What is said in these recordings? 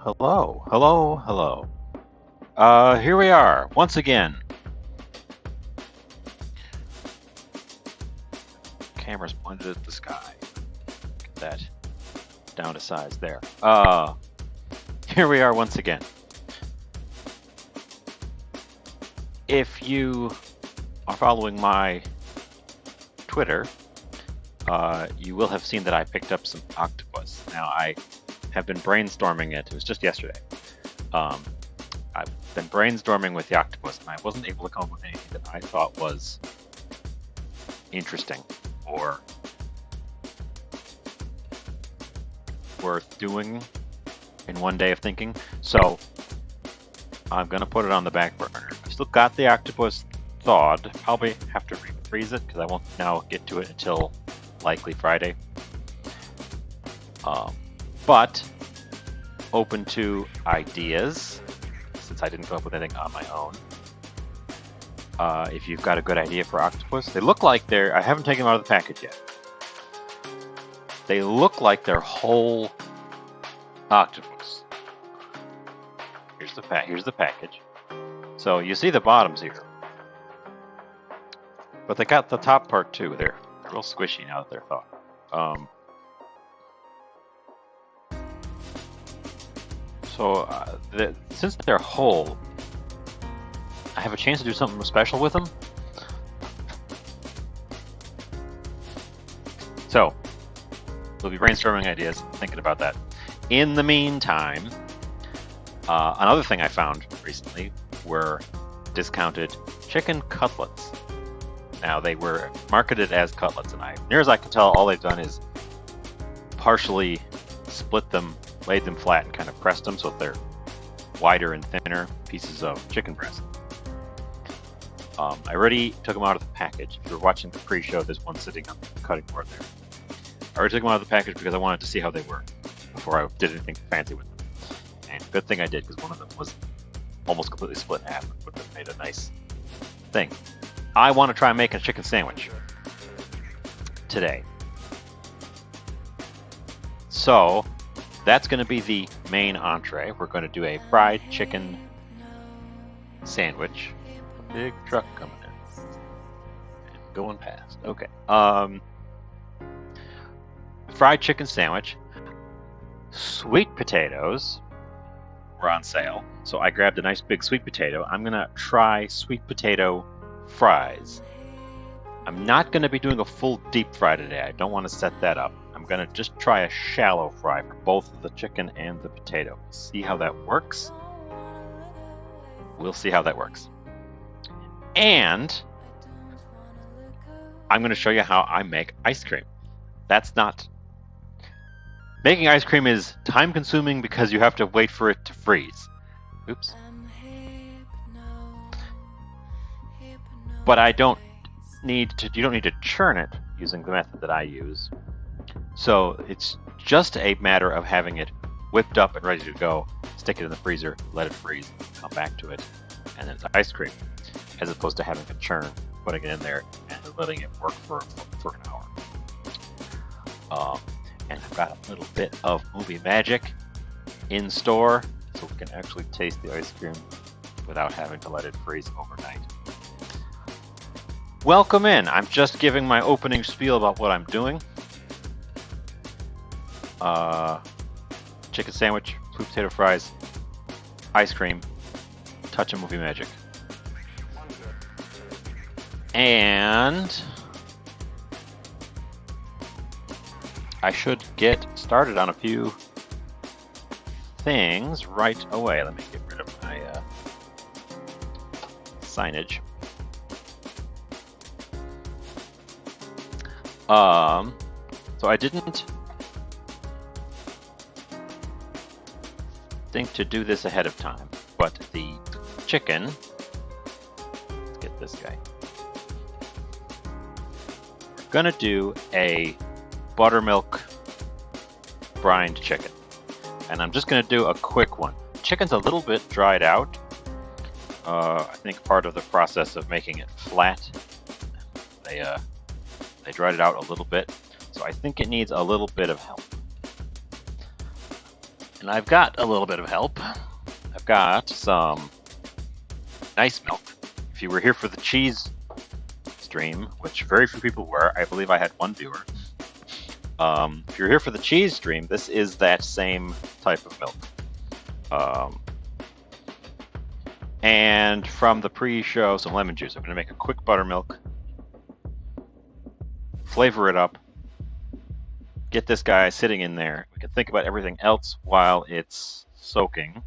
Hello. Here we are, once again. Camera's pointed at the sky. Get that down to size there. Here we are once again. If you are following my Twitter, you will have seen that I picked up some Octopus. Now, I have been brainstorming it. It was just yesterday. I've been brainstorming with the Octopus, and I wasn't able to come up with anything that I thought was interesting or worth doing in one day of thinking. So I'm going to put it on the back burner. I've still got the Octopus thawed. Probably have to refreeze it because I won't now get to it until likely Friday. But open to ideas, since I didn't come up with anything on my own. If you've got a good idea for Octopus, they look like I haven't taken them out of the package yet. They look like they're whole octopus. Here's the package. So you see the bottoms here, but they got the top part too. They're real squishy now that they're thawed. Since they're whole, I have a chance to do something special with them. So we'll be brainstorming ideas, thinking about that. In the meantime, another thing I found recently were discounted chicken cutlets. Now, they were marketed as cutlets, and near as I can tell, all they've done is partially split them, laid them flat, and kind of pressed them so that they're wider and thinner pieces of chicken breast. I already took them out of the package. If you're watching the pre-show, there's one sitting on the cutting board there. I already took them out of the package because I wanted to see how they were before I did anything fancy with them. And good thing I did, because one of them was almost completely split in half. It would have made a nice thing. I want to try making a chicken sandwich today. So that's going to be the main entree. We're going to do a fried chicken sandwich. Big truck coming in and going past. Okay. Fried chicken sandwich. Sweet potatoes were on sale, so I grabbed a nice big sweet potato. I'm gonna try sweet potato fries. I'm not gonna be doing a full deep fry today. I don't want to set that up. I'm gonna just try a shallow fry for both the chicken and the potato. See how that works. We'll see how that works. And I'm going to show you how I make ice cream. Making ice cream is time consuming because you have to wait for it to freeze. Oops. But you don't need to churn it using the method that I use. So it's just a matter of having it whipped up and ready to go. Stick it in the freezer, let it freeze, come back to it, and then it's ice cream. As opposed to having to churn, putting it in there, and letting it work for an hour. And I've got a little bit of movie magic in store, so we can actually taste the ice cream without having to let it freeze overnight. Welcome in. I'm just giving my opening spiel about what I'm doing. Chicken sandwich, sweet potato fries, ice cream, touch of movie magic. And I should get started on a few things right away. Let me get rid of my signage. So I didn't think to do this ahead of time, but the chicken, let's get this guy. Gonna do a buttermilk brined chicken, and I'm just gonna do a quick one. Chicken's a little bit dried out. I think part of the process of making it flat, they dried it out a little bit, so I think it needs a little bit of help. And I've got a little bit of help. I've got some nice milk. If you were here for the cheese stream, which very few people were, I believe I had one viewer. If you're here for the cheese stream, this is that same type of milk. And from the pre-show, some lemon juice. I'm going to make a quick buttermilk, flavor it up, get this guy sitting in there. We can think about everything else while it's soaking.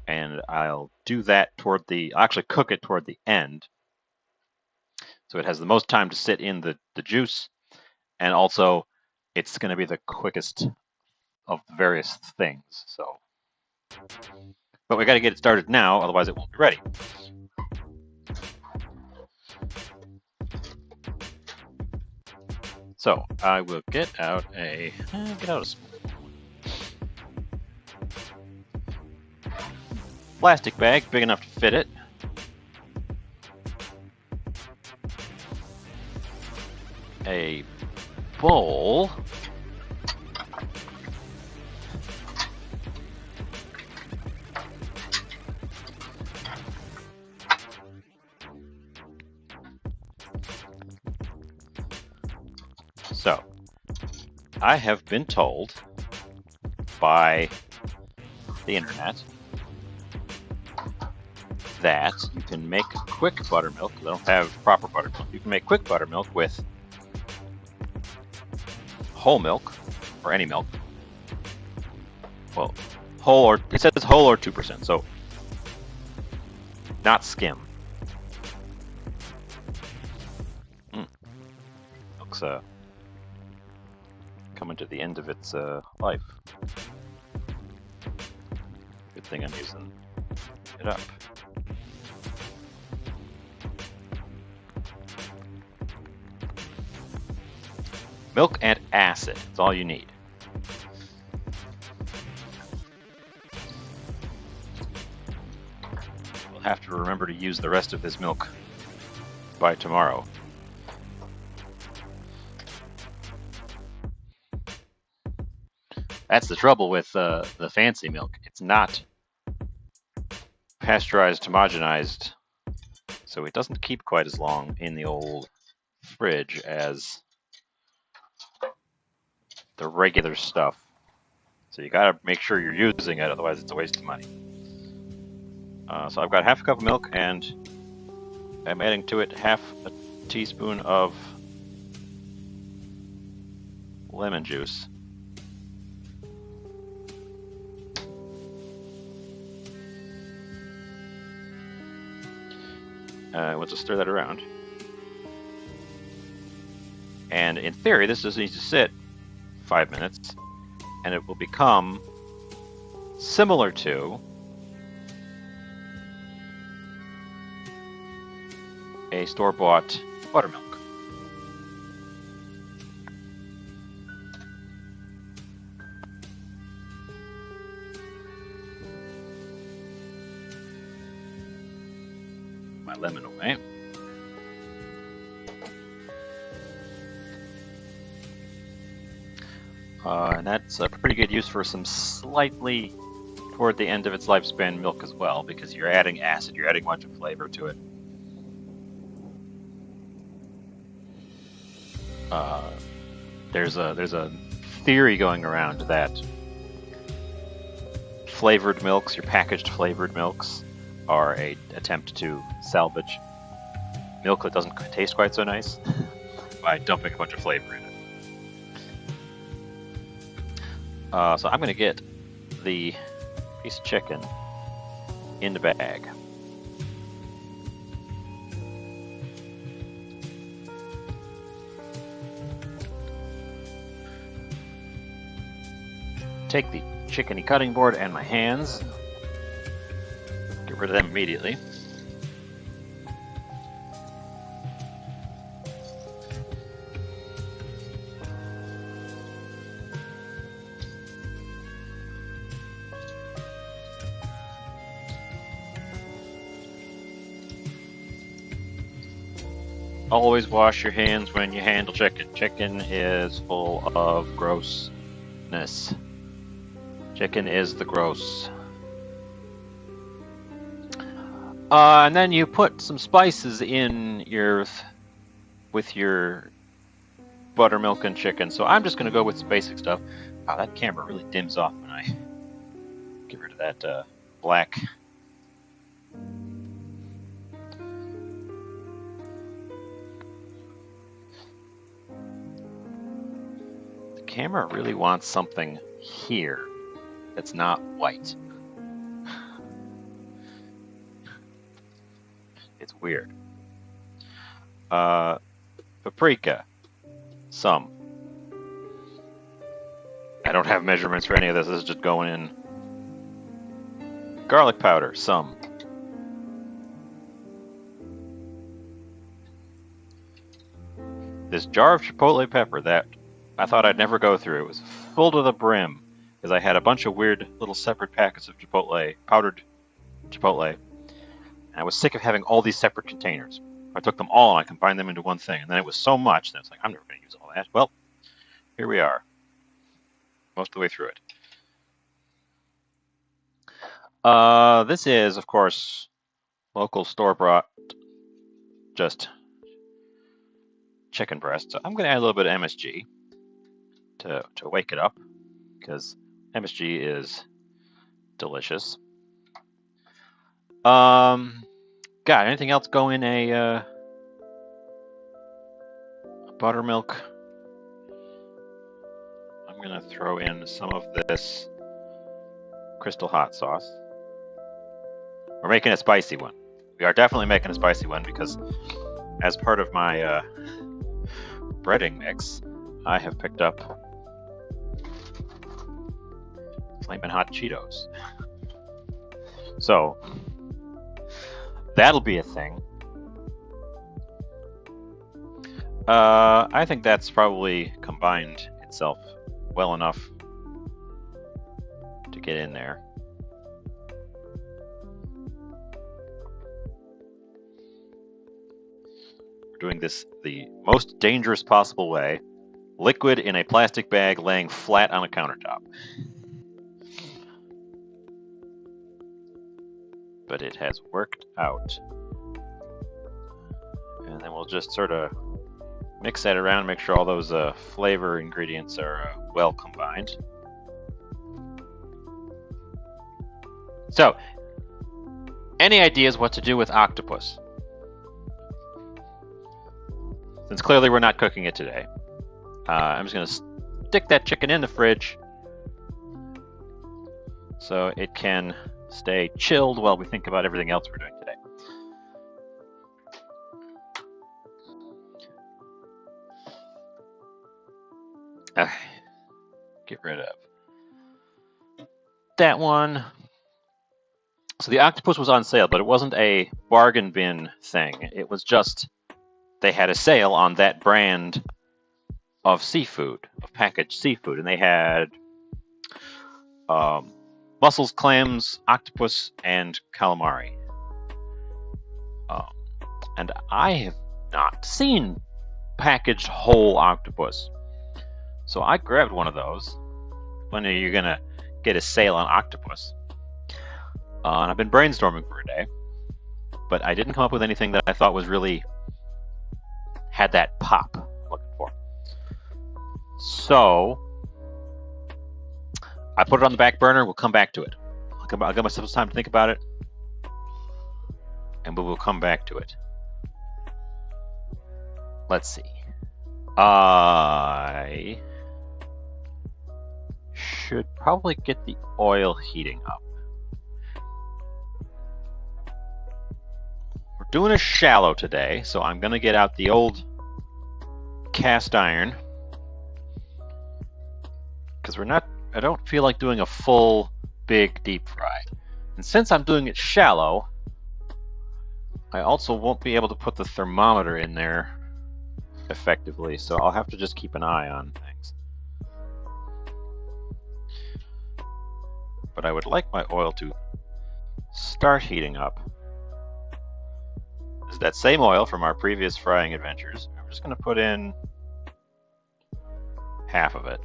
And I'll do that I'll actually cook it toward the end. So it has the most time to sit in the juice. And also, it's going to be the quickest of the various things. So, but we got to get it started now, otherwise it won't be ready. So I will get out a plastic bag big enough to fit it. A bowl. So, I have been told by the internet that you can make quick buttermilk. They don't have proper buttermilk. You can make quick buttermilk with whole milk, or any milk. Well, it says whole or 2%, so not skim. Milk's coming to the end of its life. Good thing I'm using it up. Milk and acid, that's all you need. We'll have to remember to use the rest of this milk by tomorrow. That's the trouble with the fancy milk. It's not pasteurized, homogenized, so it doesn't keep quite as long in the old fridge as the regular stuff. So you gotta make sure you're using it, otherwise it's a waste of money. So I've got half a cup of milk, and I'm adding to it half a teaspoon of lemon juice. We'll just stir that around. And in theory, this just needs to sit 5 minutes, and it will become similar to a store-bought buttermilk. My lemon away. And that's a pretty good use for some slightly toward the end of its lifespan milk as well, because you're adding acid, you're adding a bunch of flavor to it. There's a theory going around that flavored milks, your packaged flavored milks, are an attempt to salvage milk that doesn't taste quite so nice by dumping a bunch of flavor in it. So I'm going to get the piece of chicken in the bag. Take the chickeny cutting board and my hands. Get rid of them immediately. Always wash your hands when you handle chicken. Chicken is full of grossness. Chicken is the gross. And then you put some spices in with your buttermilk and chicken. So I'm just going to go with some basic stuff. Wow, that camera really dims off when I get rid of that black. The camera really wants something here that's not white. It's weird. Paprika. Some. I don't have measurements for any of this. This is just going in. Garlic powder. Some. This jar of chipotle pepper that I thought I'd never go through. It was full to the brim because I had a bunch of weird little separate packets of chipotle, powdered chipotle. And I was sick of having all these separate containers. I took them all and I combined them into one thing. And then it was so much that it's like, I'm never going to use all that. Well, here we are. Most of the way through it. This is, of course, local store-bought, just chicken breast. So I'm going to add a little bit of MSG to wake it up, because MSG is delicious. God, anything else go in a buttermilk? I'm going to throw in some of this crystal hot sauce. We're making a spicy one. We are definitely making a spicy one because as part of my breading mix, I have picked up Flamin' Hot Cheetos. So that'll be a thing. I think that's probably combined itself well enough to get in there. We're doing this the most dangerous possible way. Liquid in a plastic bag laying flat on a countertop. But it has worked out. And then we'll just sort of mix that around, make sure all those flavor ingredients are well combined. So, any ideas what to do with octopus? Since clearly we're not cooking it today, I'm just going to stick that chicken in the fridge so it can stay chilled while we think about everything else we're doing today. Okay. Get rid of that one. So the octopus was on sale, but it wasn't a bargain bin thing. It was just they had a sale on that brand of seafood, of packaged seafood, and they had mussels, clams, octopus, and calamari. And I have not seen packaged whole octopus. So I grabbed one of those. When are you going to get a sale on octopus? And I've been brainstorming for a day. But I didn't come up with anything that I thought was really had that pop I'm looking for. So I put it on the back burner. We'll come back to it. I'll give myself some time to think about it. And we will come back to it. Let's see. I should probably get the oil heating up. We're doing a shallow today, so I'm going to get out the old cast iron. Because I don't feel like doing a full, big, deep fry. And since I'm doing it shallow, I also won't be able to put the thermometer in there effectively, so I'll have to just keep an eye on things. But I would like my oil to start heating up. This is that same oil from our previous frying adventures. I'm just going to put in half of it.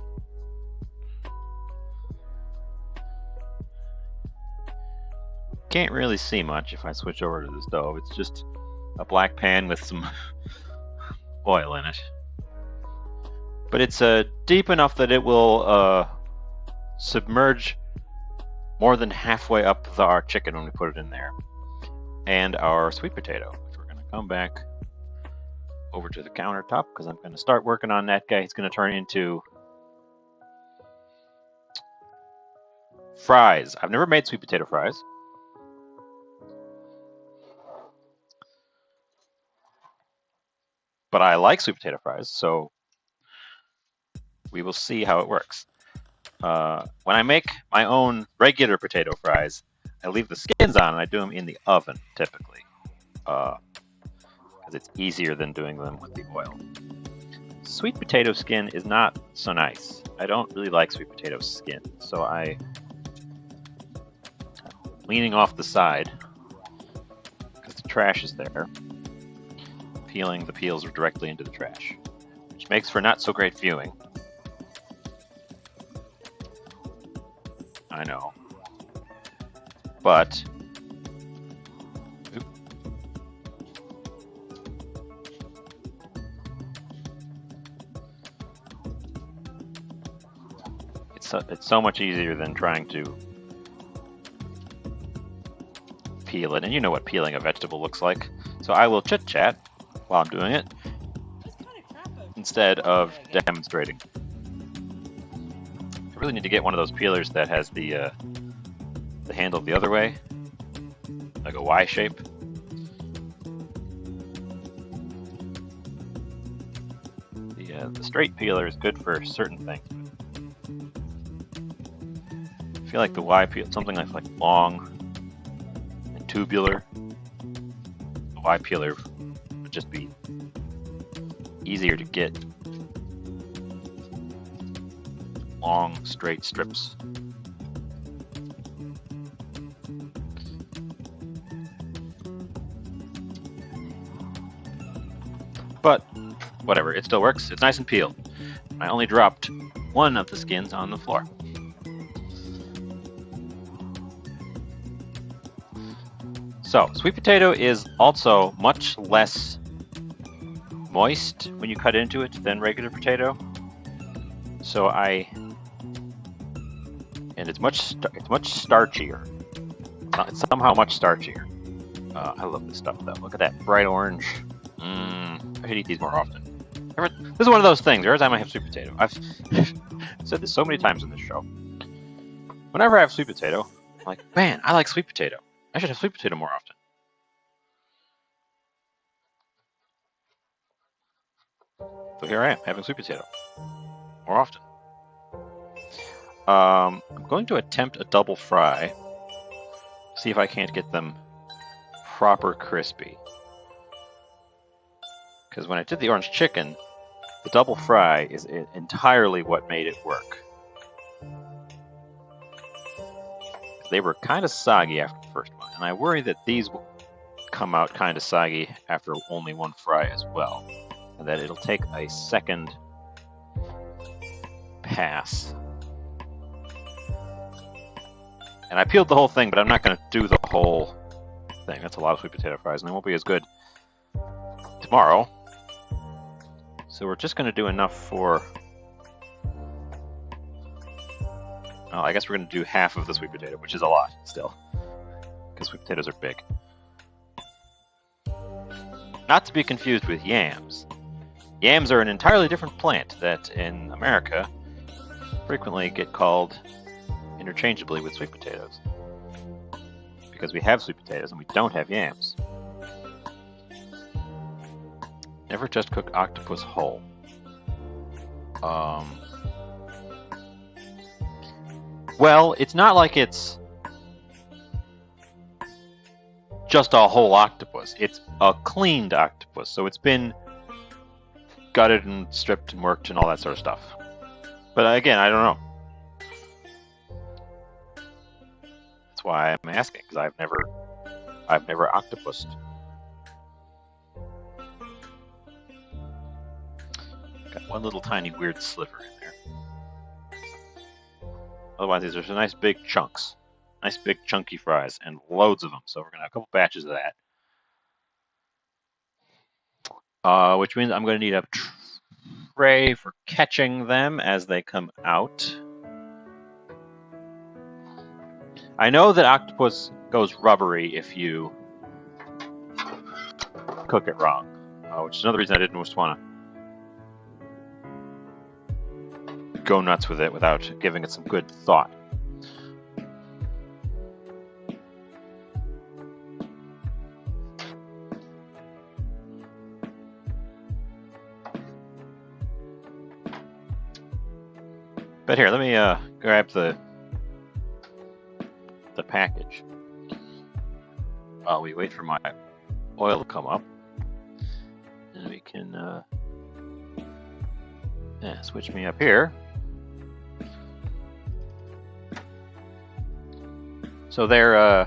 can't really see much if I switch over to the stove. It's just a black pan with some oil in it. But it's deep enough that it will submerge more than halfway up our chicken when we put it in there. And our sweet potato, which we're going to come back over to the countertop because I'm going to start working on that guy. He's going to turn into fries. I've never made sweet potato fries. But I like sweet potato fries, so we will see how it works. When I make my own regular potato fries, I leave the skins on and I do them in the oven, typically. Because it's easier than doing them with the oil. Sweet potato skin is not so nice. I don't really like sweet potato skin, so I'm leaning off the side because the trash is there. Peeling the peels directly into the trash, which makes for not so great viewing. I know. But it's so much easier than trying to peel it, and you know what peeling a vegetable looks like. So I will chit-chat while I'm doing it instead of demonstrating. I really need to get one of those peelers that has the handle the other way, like a Y shape. The straight peeler is good for certain things. I feel like the Y peel, something that's like long and tubular, the Y peeler would just be easier to get. Long, straight strips. But whatever, it still works. It's nice and peeled. I only dropped one of the skins on the floor. So, sweet potato is also much less moist when you cut into it than regular potato. So and it's much starchier. It's somehow much starchier. I love this stuff though. Look at that bright orange. I should eat these more often. This is one of those things. Every time I have sweet potato, I've said this so many times in this show. Whenever I have sweet potato, I'm like, man, I like sweet potato. I should have sweet potato more often. So here I am, having sweet potato more often. I'm going to attempt a double fry. See if I can't get them proper crispy. Because when I did the orange chicken, the double fry is entirely what made it work. They were kind of soggy after the first one, and I worry that these will come out kind of soggy after only one fry as well, and that it'll take a second pass. And I peeled the whole thing, but I'm not going to do the whole thing. That's a lot of sweet potato fries, and they won't be as good tomorrow. So we're just going to do enough for... Well, I guess we're going to do half of the sweet potato, which is a lot still, because sweet potatoes are big. Not to be confused with yams. Yams are an entirely different plant that in America frequently get called interchangeably with sweet potatoes, because we have sweet potatoes and we don't have yams. Never just cook octopus whole. Well, it's not like it's just a whole octopus. It's a cleaned octopus, so it's been gutted and stripped and worked and all that sort of stuff. But again, I don't know. That's why I'm asking, because I've never octopused. Got one little tiny weird sliver in there. Otherwise, these are some nice big chunks. Nice big chunky fries, and loads of them. So we're gonna have a couple batches of that. Which means I'm gonna need a tray for catching them as they come out. I know that octopus goes rubbery if you cook it wrong, which is another reason I didn't just want to go nuts with it without giving it some good thought. But here, let me grab the package while we wait for my oil to come up, and we can switch me up here. So they're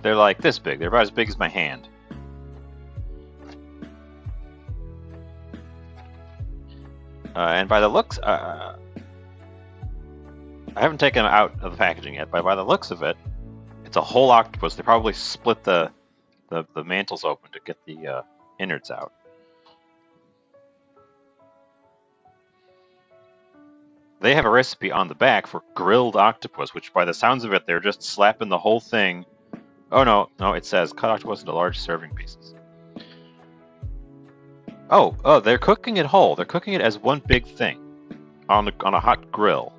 like this big. They're about as big as my hand. And by the looks, I haven't taken them out of the packaging yet, but by the looks of it, it's a whole octopus. They probably split the mantles open to get the innards out. They have a recipe on the back for grilled octopus, which by the sounds of it, they're just slapping the whole thing. Oh, no, it says cut octopus into large serving pieces. Oh, they're cooking it whole. They're cooking it as one big thing on a hot grill,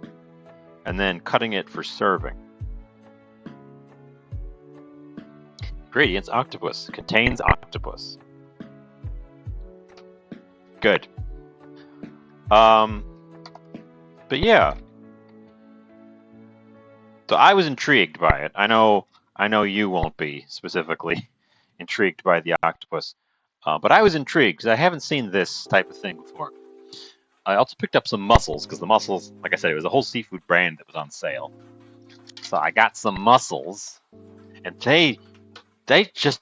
and then cutting it for serving. Ingredients: octopus. Contains octopus. Good. But yeah. So I was intrigued by it. I know you won't be specifically intrigued by the octopus. But I was intrigued because I haven't seen this type of thing before. I also picked up some mussels because the mussels, like I said, it was a whole seafood brand that was on sale. So I got some mussels, and they just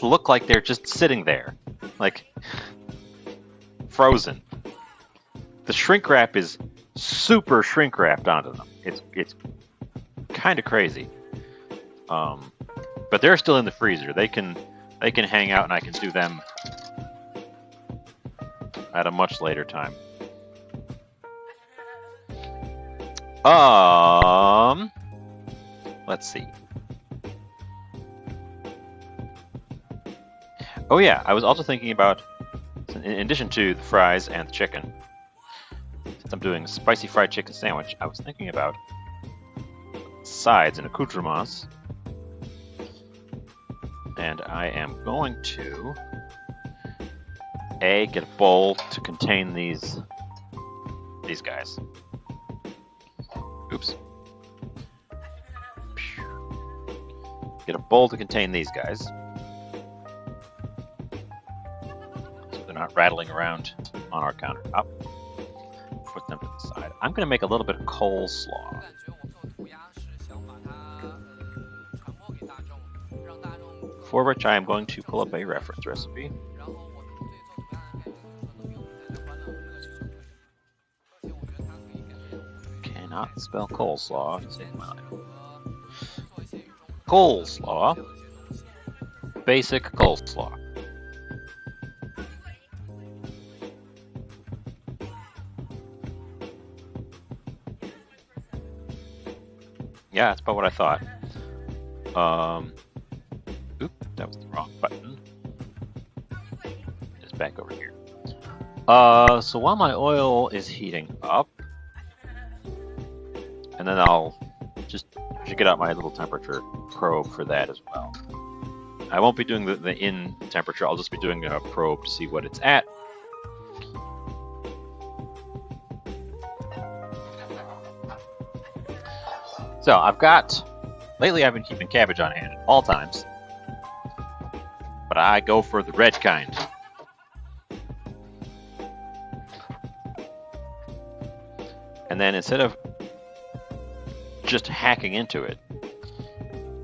look like they're just sitting there, like frozen. The shrink wrap is super shrink wrapped onto them. It's kind of crazy. But they're still in the freezer. They can hang out, and I can do them at a much later time. Let's see. Oh yeah, I was also thinking about, in addition to the fries and the chicken, since I'm doing a spicy fried chicken sandwich, I was thinking about sides and accoutrements. And I am going to get a bowl to contain these guys. Oops. Get a bowl to contain these guys, so they're not rattling around on our countertop. Put them to the side. I'm going to make a little bit of coleslaw. For which I am going to pull up a reference recipe. Cannot spell coleslaw to save my life. Coleslaw. Basic coleslaw. Yeah, that's about what I thought. Oop, that was the wrong button. It's back over here. So while my oil is heating up, and then I'll just get out my little temperature probe for that as well. I won't be doing the in temperature, I'll just be doing a probe to see what it's at. So lately I've been keeping cabbage on hand at all times, but I go for the red kind. And then instead of just hacking into it,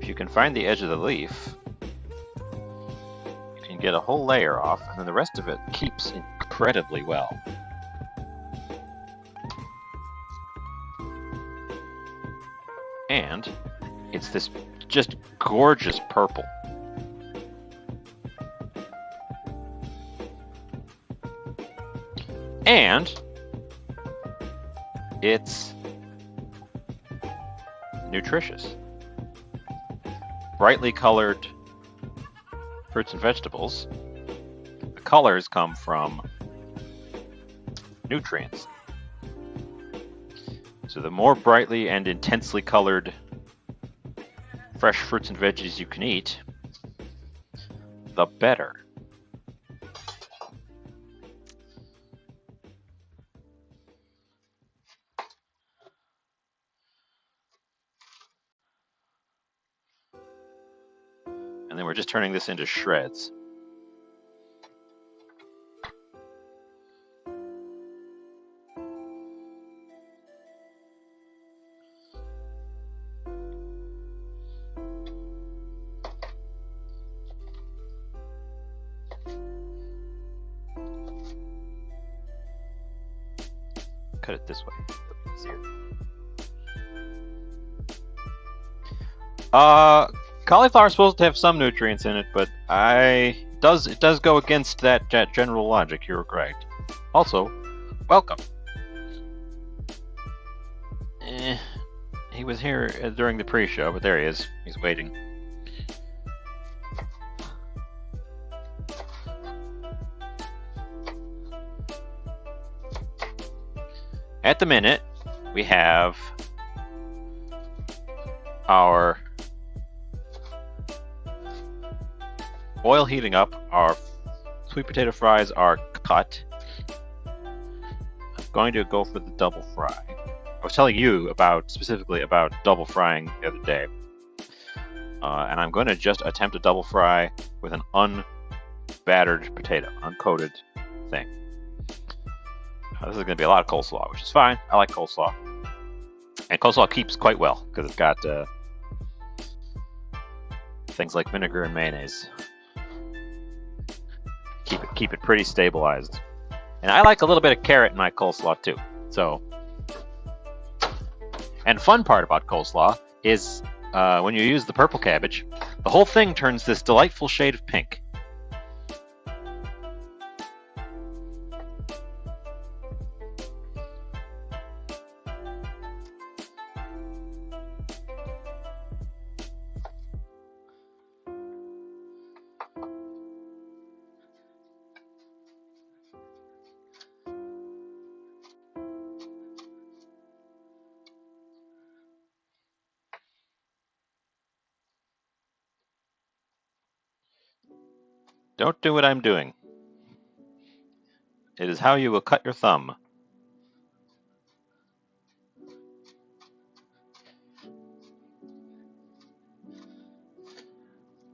if you can find the edge of the leaf, you can get a whole layer off, and then the rest of it keeps incredibly well. And it's this just gorgeous purple. And it's nutritious. Brightly colored fruits and vegetables. The colors come from nutrients. So the more brightly and intensely colored fresh fruits and veggies you can eat, the better. And then we're just turning this into shreds. Cut it this way. It'll be easier. Cauliflower is supposed to have some nutrients in it, but it does go against that general logic. You're correct. Also, welcome. He was here during the pre-show, but there he is. He's waiting. At the minute, we have our oil heating up, our sweet potato fries are cut. I'm going to go for the double fry. I was telling you specifically about double frying the other day. And I'm going to just attempt a double fry with an unbattered potato, uncoated thing. This is going to be a lot of coleslaw, which is fine. I like coleslaw. And coleslaw keeps quite well, because it's got things like vinegar and mayonnaise. Keep it pretty stabilized. And I like a little bit of carrot in my coleslaw, too. So, and fun part about coleslaw is when you use the purple cabbage, the whole thing turns this delightful shade of pink. Don't do what I'm doing. It is how you will cut your thumb.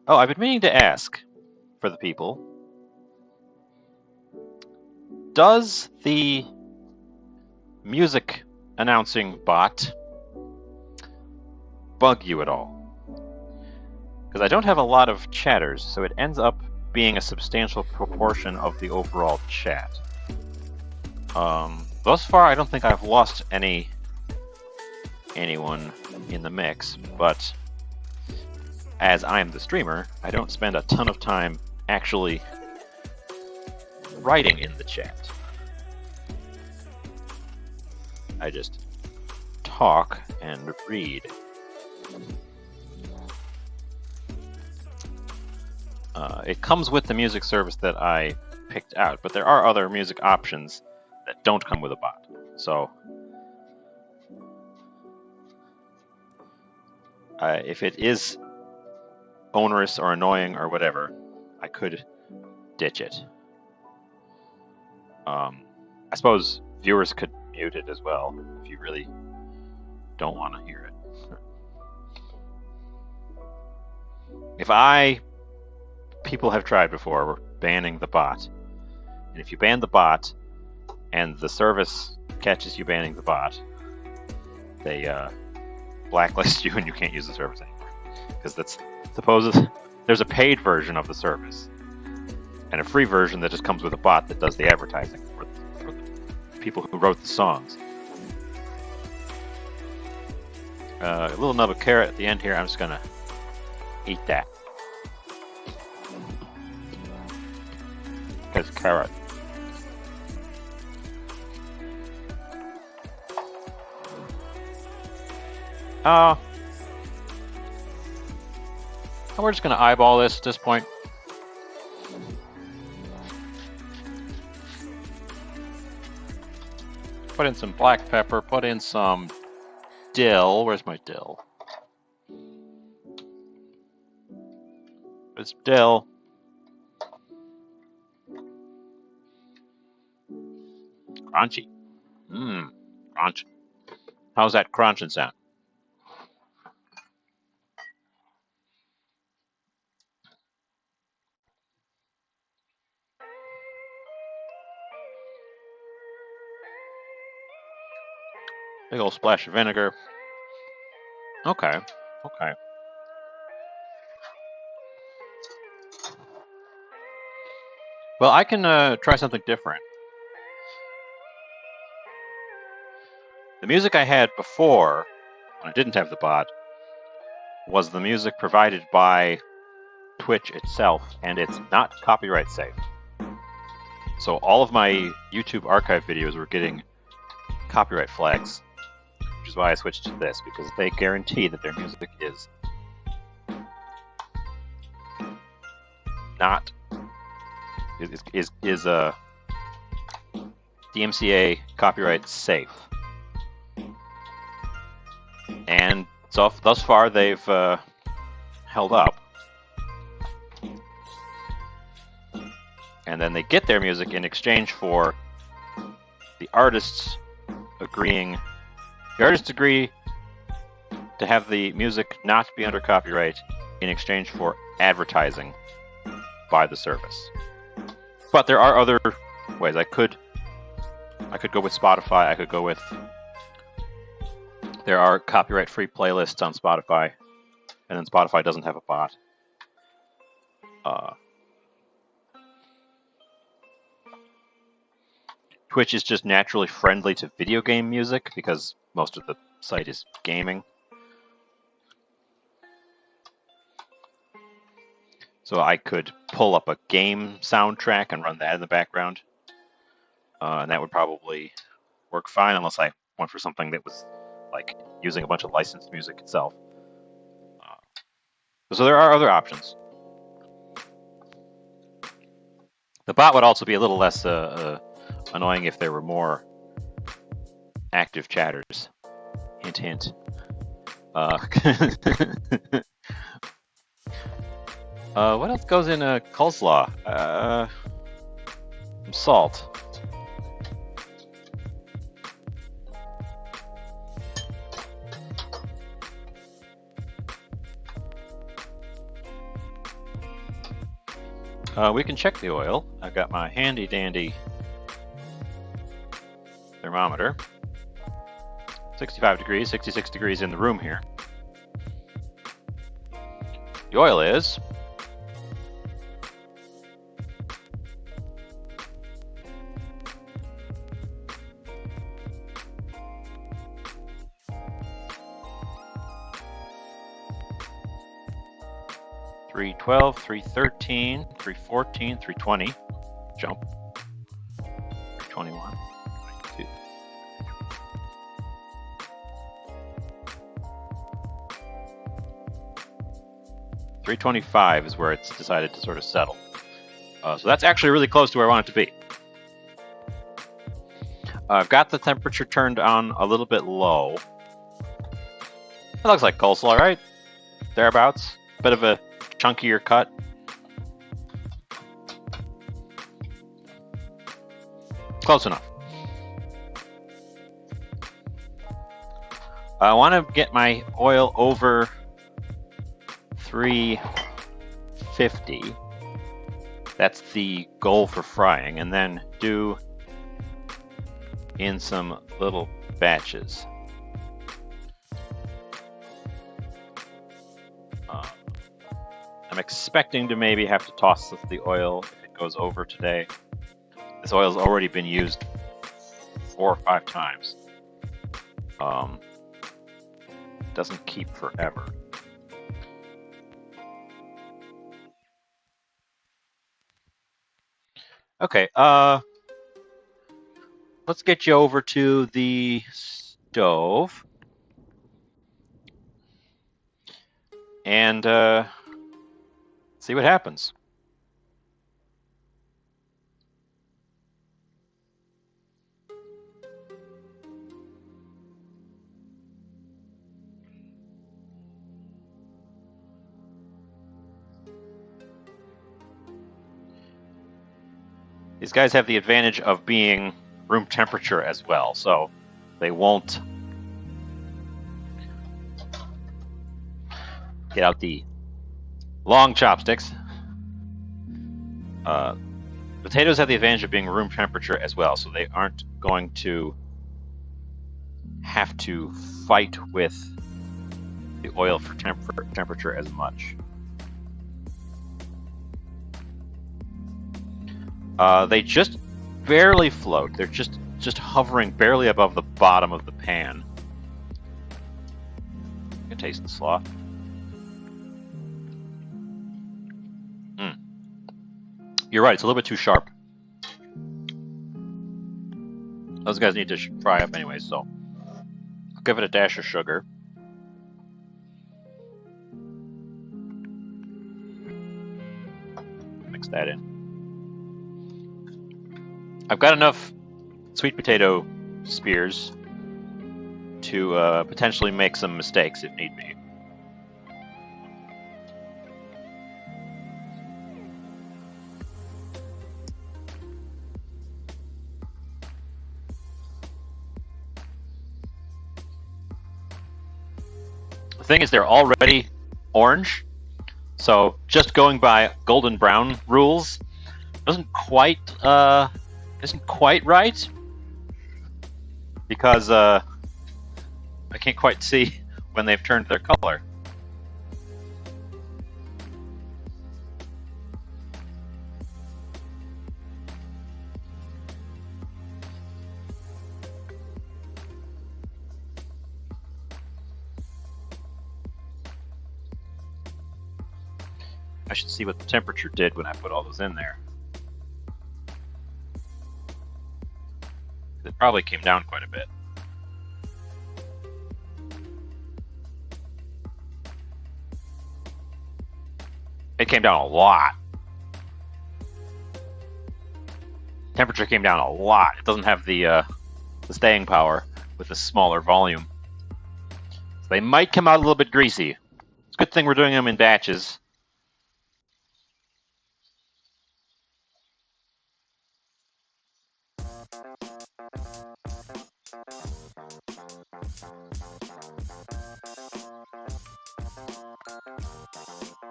Oh, I've been meaning to ask for the people. Does the music announcing bot bug you at all? Because I don't have a lot of chatters, so it ends up being a substantial proportion of the overall chat. Thus far, I don't think I've lost anyone in the mix, but as I'm the streamer, I don't spend a ton of time actually writing in the chat. I just talk and read. It comes with the music service that I picked out, but there are other music options that don't come with a bot. So, if it is onerous or annoying or whatever, I could ditch it. I suppose viewers could mute it as well if you really don't want to hear it. People have tried before banning the bot, and if you ban the bot and the service catches you banning the bot, they blacklist you and you can't use the service anymore. Because there's a paid version of the service and a free version that just comes with a bot that does the advertising for the people who wrote the songs. a little nub of carrot at the end here. I'm just gonna eat that. It's carrot. We're just gonna eyeball this at this point. Put in some black pepper, put in some dill. Where's my dill? It's dill. Crunchy. Mmm, crunch. How's that crunching sound? Big old splash of vinegar. Okay, okay. Well, I can try something different. The music I had before, when I didn't have the bot, was the music provided by Twitch itself, and it's not copyright safe. So all of my YouTube archive videos were getting copyright flags, which is why I switched to this, because they guarantee that their music is not DMCA copyright safe. And so thus far they've held up. And then they get their music in exchange for the artists agreeing. The artists agree to have the music not be under copyright in exchange for advertising by the service. But there are other ways. I could go with Spotify. I could go with. There are copyright-free playlists on Spotify, and then Spotify doesn't have a bot. Twitch is just naturally friendly to video game music because most of the site is gaming. So I could pull up a game soundtrack and run that in the background. And that would probably work fine unless I went for something that was like using a bunch of licensed music itself. So there are other options. The bot would also be a little less annoying if there were more active chatters. Hint, hint. What else goes in a coleslaw? Some salt. We can check the oil. I've got my handy dandy thermometer. 65 degrees, 66 degrees in the room here. The oil is 312, 313, 314, 320. Jump. 321, 22. $325 is where it's decided to sort of settle. So that's actually really close to where I want it to be. I've got the temperature turned on a little bit low. That looks like coleslaw, right? Thereabouts. Bit of a chunkier cut. Close enough. I want to get my oil over 350. That's the goal for frying, and then do in some little batches. I'm expecting to maybe have to toss the oil if it goes over today. This oil's already been used 4 or 5 times. doesn't keep forever. Okay, let's get you over to the stove. And see what happens. These guys have the advantage of being room temperature as well, so they won't get out the long chopsticks. Potatoes have the advantage of being room temperature as well, so they aren't going to have to fight with the oil for temperature as much. They just barely float. They're just hovering barely above the bottom of the pan. You can taste the slaw. You're right, it's a little bit too sharp. Those guys need to fry up anyway, so I'll give it a dash of sugar. Mix that in. I've got enough sweet potato spears to potentially make some mistakes if need be. The thing is, they're already orange, so just going by golden brown rules isn't quite right, because I can't quite see when they've turned their color. I should see what the temperature did when I put all those in there. It probably came down quite a bit. It came down a lot. Temperature came down a lot. It doesn't have the staying power with a smaller volume. So they might come out a little bit greasy. It's a good thing we're doing them in batches.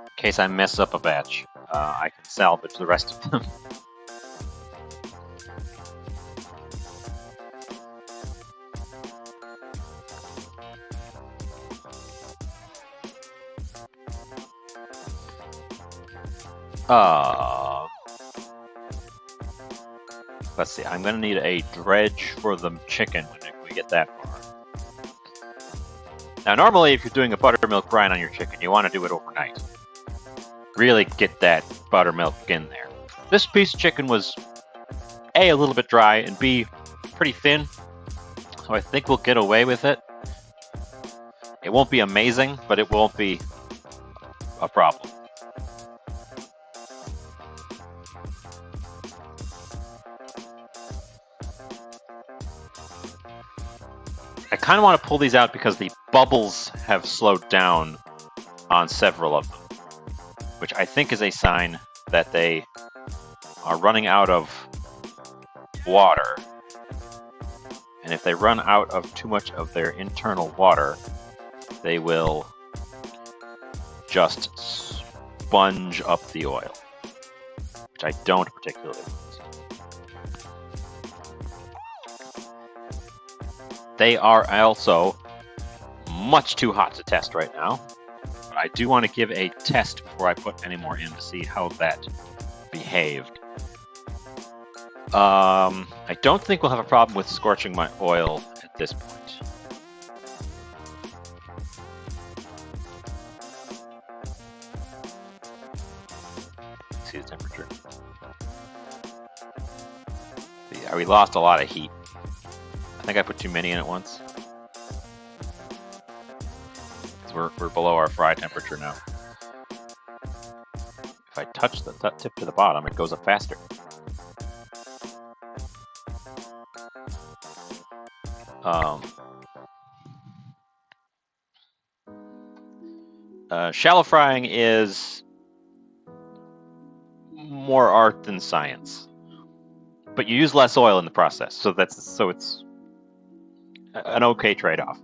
In case I mess up a batch, I can salvage the rest of them. Let's see, I'm going to need a dredge for the chicken when we get that far. Now, normally, if you're doing a buttermilk brine on your chicken, you want to do it overnight. Really get that buttermilk in there. This piece of chicken was A, a little bit dry, and B, pretty thin. So I think we'll get away with it. It won't be amazing, but it won't be a problem. I kind of want to pull these out because the bubbles have slowed down on several of them, which I think is a sign that they are running out of water. And if they run out of too much of their internal water, they will just sponge up the oil, which I don't particularly want. They are also much too hot to test right now. But I do want to give a test before I put any more in to see how that behaved. I don't think we'll have a problem with scorching my oil at this point. see the temperature. Yeah, we lost a lot of heat. I think I put too many in at once. So we're below our fry temperature now. If I touch the tip to the bottom, it goes up faster. Shallow frying is more art than science, but you use less oil in the process, so it's an okay trade-off.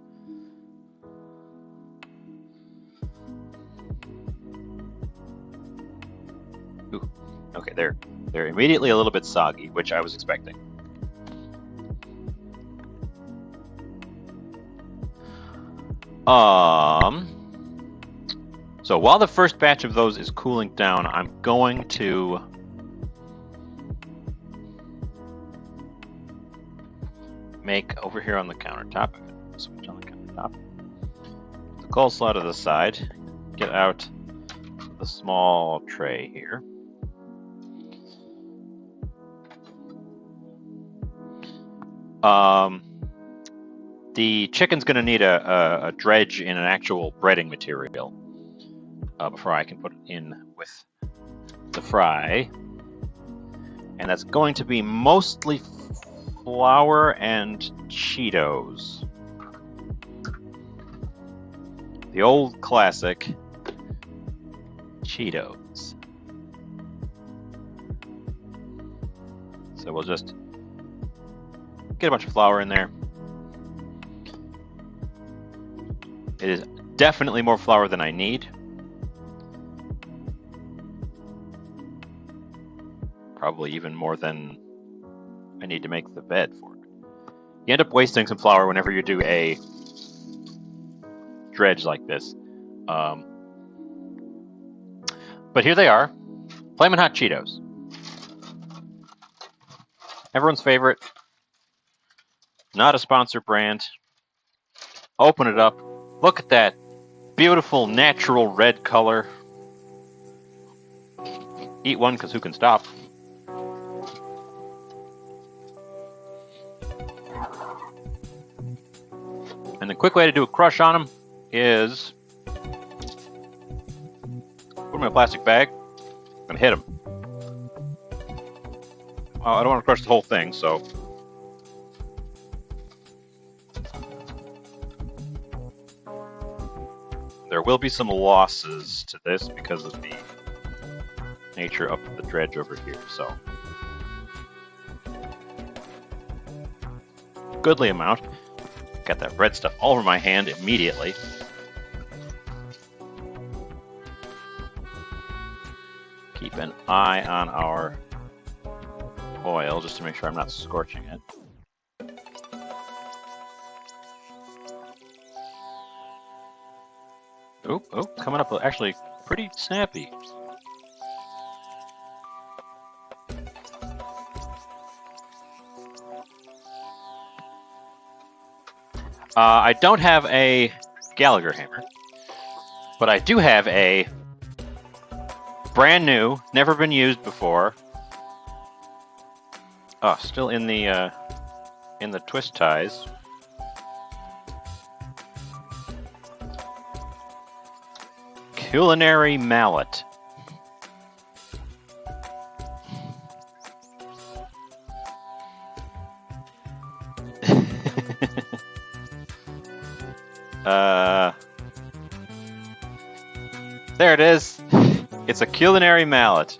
Ooh, okay, they're immediately a little bit soggy, which I was expecting. So while the first batch of those is cooling down, I'm going to make over here on the countertop. Switch on the countertop. The coleslaw to the side. Get out the small tray here. The chicken's going to need a dredge in an actual breading material before I can put it in with the fry. And that's going to be mostly flour and Cheetos. The old classic Cheetos. So we'll just get a bunch of flour in there. It is definitely more flour than I need. Probably even more than I need to make the bed for it. You end up wasting some flour whenever you do a dredge like this. But here they are. Flamin' Hot Cheetos. Everyone's favorite. Not a sponsor brand. Open it up. Look at that beautiful natural red color. Eat one, because who can stop? And the quick way to do a crush on them is put them in a plastic bag. I'm gonna hit them. I don't want to crush the whole thing, so there will be some losses to this because of the nature of the dredge over here. So goodly amount. Got that red stuff all over my hand immediately. Keep an eye on our oil just to make sure I'm not scorching it. Oh, coming up actually pretty snappy. I don't have a Gallagher hammer, but I do have a brand new, never been used before. Oh, still in the twist ties. Culinary mallet. There it is. It's a culinary mallet.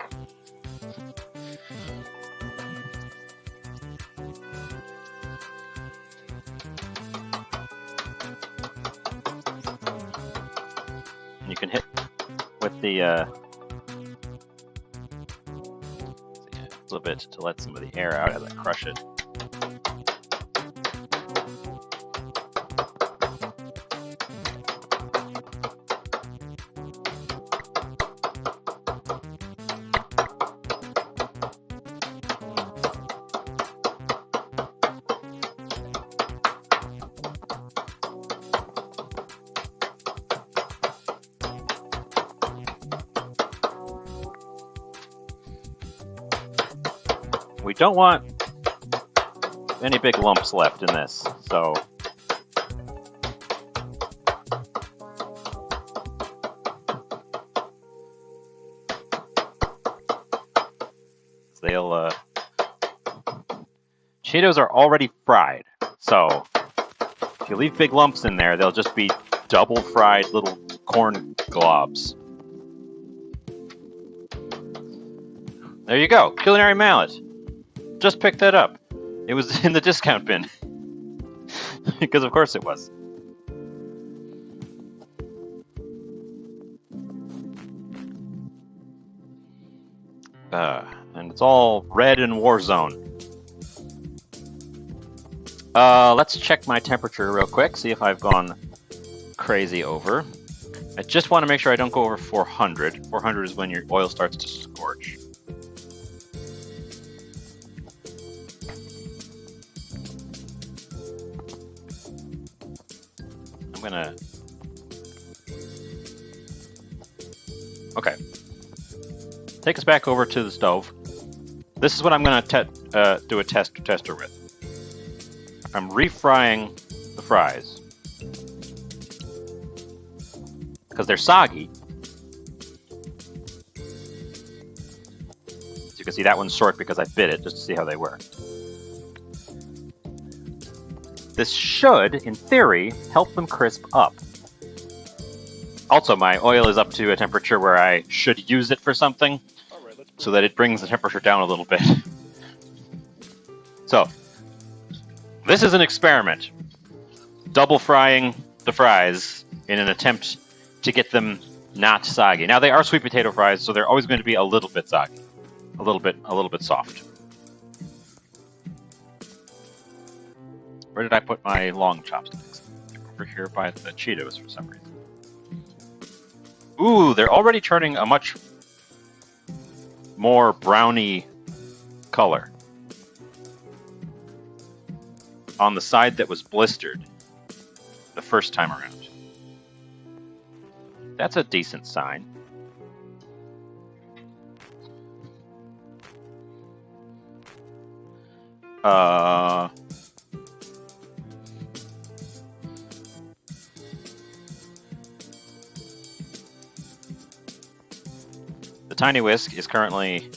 You can hit with the a little bit to let some of the air out as I crush it. we don't want any big lumps left in this, so they'll Cheetos are already fried, so if you leave big lumps in there, they'll just be double fried little corn globs. There you go, culinary mallet. Just picked that up. It was in the discount bin. Because of course it was. And it's all red in Warzone. Let's check my temperature real quick, see if I've gone crazy over. I just want to make sure I don't go over 400. 400 is when your oil starts to scorch. I'm gonna... Okay. Take us back over to the stove. This is what I'm gonna do a tester with. I'm refrying the fries because they're soggy. As you can see, that one's short because I bit it just to see how they were. This should, in theory, help them crisp up. Also, my oil is up to a temperature where I should use it for something, so that it brings the temperature down a little bit. So, this is an experiment. Double frying the fries in an attempt to get them not soggy. Now, they are sweet potato fries, so they're always going to be a little bit soggy. A little bit soft. Where did I put my long chopsticks? Over here by the Cheetos for some reason. Ooh, they're already turning a much more browny color on the side that was blistered the first time around. That's a decent sign. The Tiny Whisk is currently...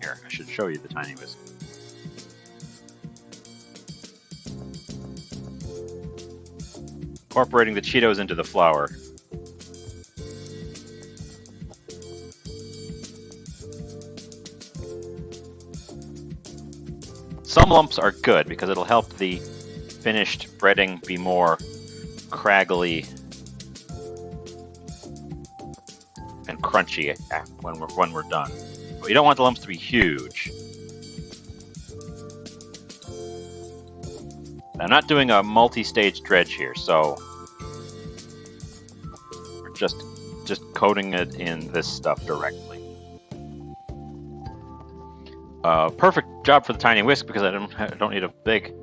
Here, I should show you the Tiny Whisk. Incorporating the Cheetos into the flour. Some lumps are good because it'll help the finished breading be more craggly and crunchy when we're done. But you don't want the lumps to be huge. I'm not doing a multi-stage dredge here, so we're just coating it in this stuff directly. Perfect job for the Tiny Whisk because I don't need a big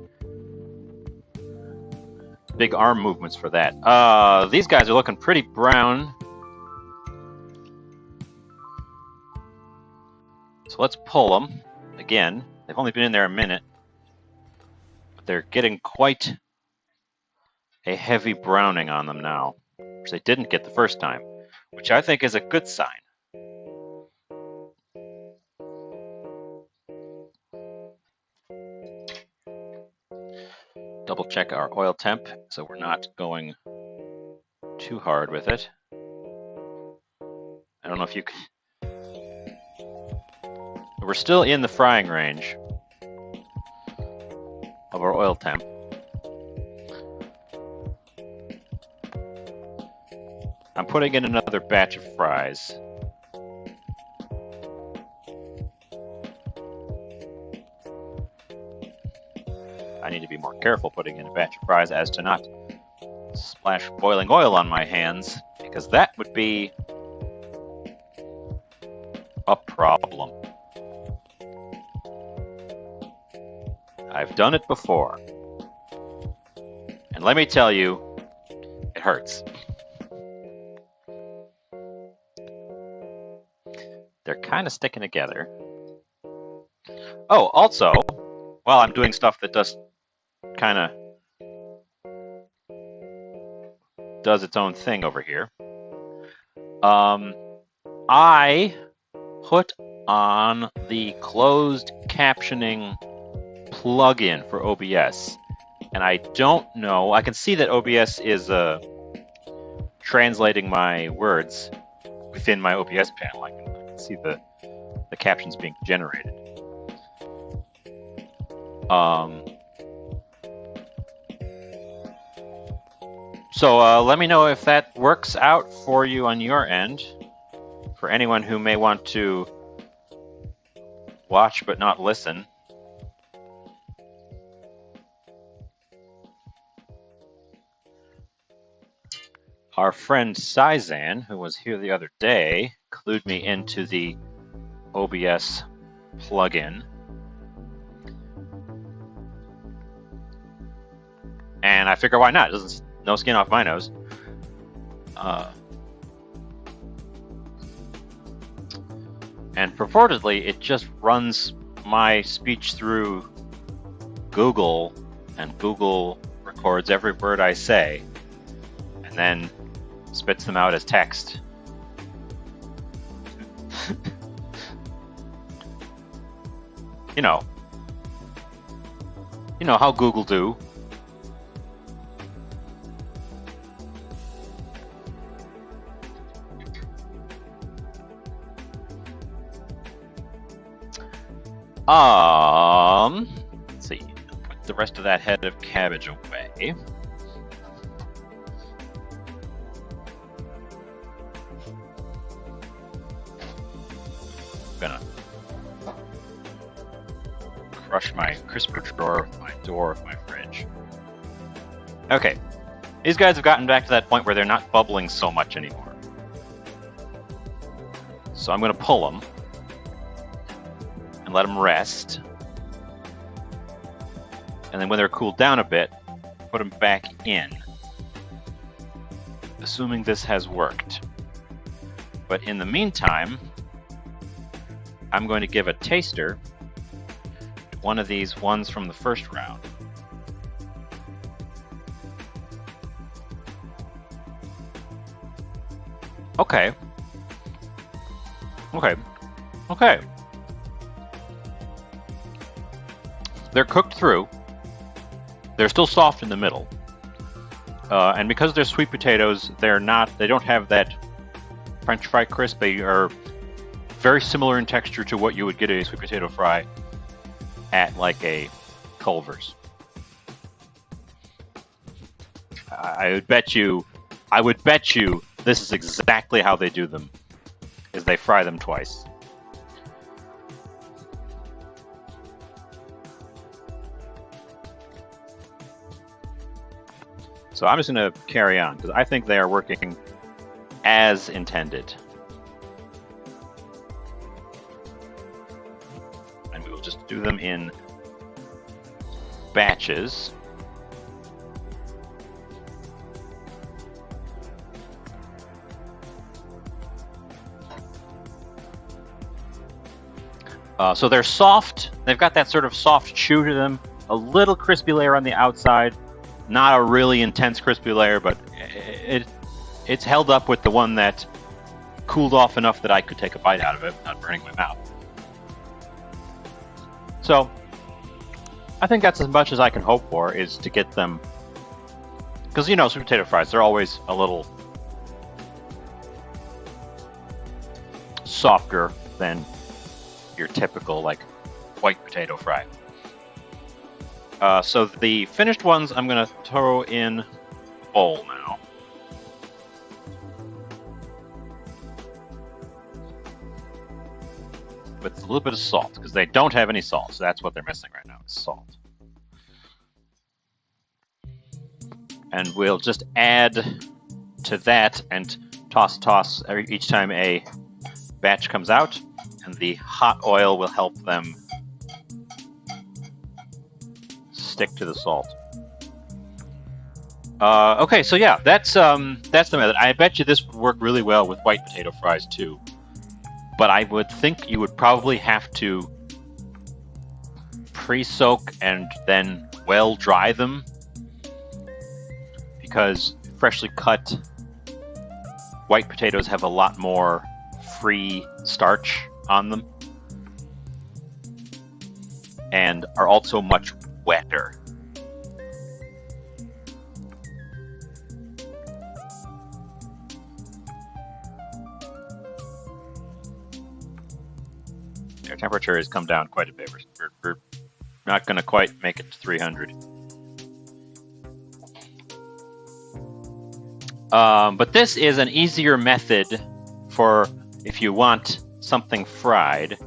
arm movements for that. These guys are looking pretty brown. So let's pull them. Again, they've only been in there a minute. But they're getting quite a heavy browning on them now, which they didn't get the first time, which I think is a good sign. Double check our oil temp so we're not going too hard with it. I don't know if you can... We're still in the frying range of our oil temp. I'm putting in another batch of fries. I need to be more careful putting in a batch of fries as to not splash boiling oil on my hands, because that would be a problem. I've done it before. And let me tell you, it hurts. They're kind of sticking together. Oh, also, while I'm doing stuff that does kind of does its own thing over here, I put on the closed captioning plugin for OBS, and I don't know. I can see that OBS is translating my words within my OBS panel. I can see the captions being generated. So let me know if that works out for you on your end. For anyone who may want to watch but not listen. Our friend Sizan, who was here the other day, clued me into the OBS plugin. And I figure, why not? There's no skin off my nose. And purportedly, it just runs my speech through Google, and Google records every word I say, and then spits them out as text. You know how Google do. Let's see. Put the rest of that head of cabbage away. I'm gonna crush my crisper drawer with my door of my fridge. Okay. These guys have gotten back to that point where they're not bubbling so much anymore. So I'm gonna pull them and let them rest. And then when they're cooled down a bit, put them back in. Assuming this has worked. But in the meantime, I'm going to give a taster to one of these ones from the first round. Okay. They're cooked through. They're still soft in the middle. And because they're sweet potatoes, they don't have that French fry crisp. They are very similar in texture to what you would get a sweet potato fry at like a Culver's. I would bet you this is exactly how they do them, is they fry them twice. So I'm just going to carry on, because I think they are working as intended. And we will just do them in batches. So they're soft. They've got that sort of soft chew to them. A little crispy layer on the outside. Not a really intense crispy layer, but it's held up with the one that cooled off enough that I could take a bite out of it without burning my mouth. So I think that's as much as I can hope for, is to get them, because sweet potato fries, they're always a little softer than your typical like white potato fry. So the finished ones I'm going to throw in a bowl now. With a little bit of salt, because they don't have any salt, so that's what they're missing right now, is salt. And we'll just add to that and toss each time a batch comes out, and the hot oil will help them stick to the salt. Okay, so yeah, that's the method. I bet you this would work really well with white potato fries too. But I would think you would probably have to pre-soak and then well dry them, because freshly cut white potatoes have a lot more free starch on them and are also much wetter. Their temperature has come down quite a bit. We're not going to quite make it to 300. But this is an easier method for if you want something fried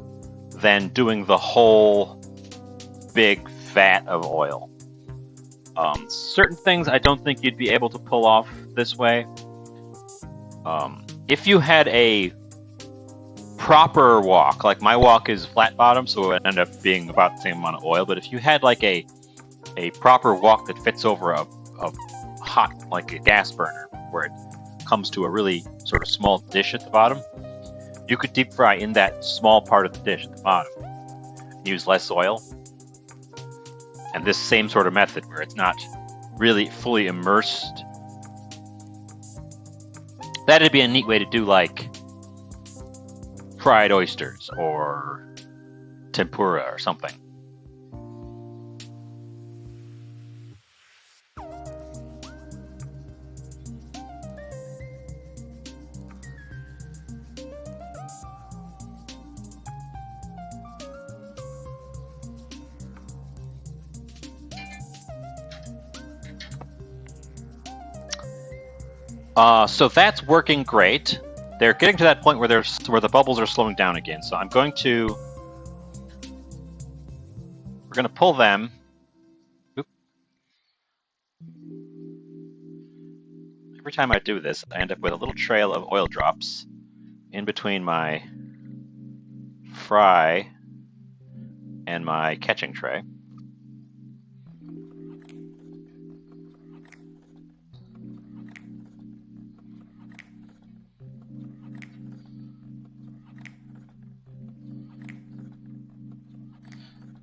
than doing the whole big vat of oil. Certain things I don't think you'd be able to pull off this way. If you had a proper wok, like my wok is flat bottom, so it would end up being about the same amount of oil, but if you had like a proper wok that fits over a hot, like a gas burner, where it comes to a really sort of small dish at the bottom, you could deep fry in that small part of the dish at the bottom. Use less oil. And this same sort of method where it's not really fully immersed. That'd be a neat way to do like fried oysters or tempura or something. So that's working great. They're getting to that point where the bubbles are slowing down again. So we're going to pull them. Oop. Every time I do this, I end up with a little trail of oil drops in between my fry and my catching tray.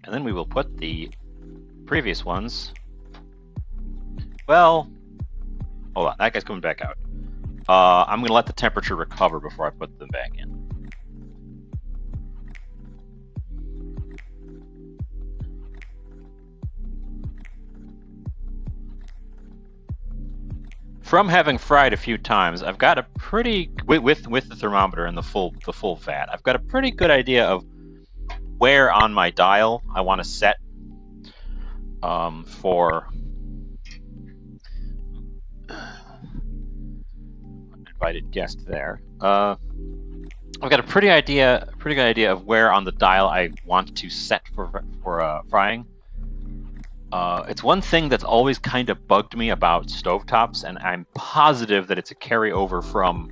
And then we will put the previous ones. Well, hold on, that guy's coming back out. I'm going to let the temperature recover before I put them back in. From having fried a few times, I've got a pretty, with the thermometer and the full vat, I've got a pretty good idea of where on my dial I want to set for invited guest there. I've got a pretty good idea of where on the dial I want to set for frying. It's one thing that's always kind of bugged me about stovetops, and I'm positive that it's a carryover from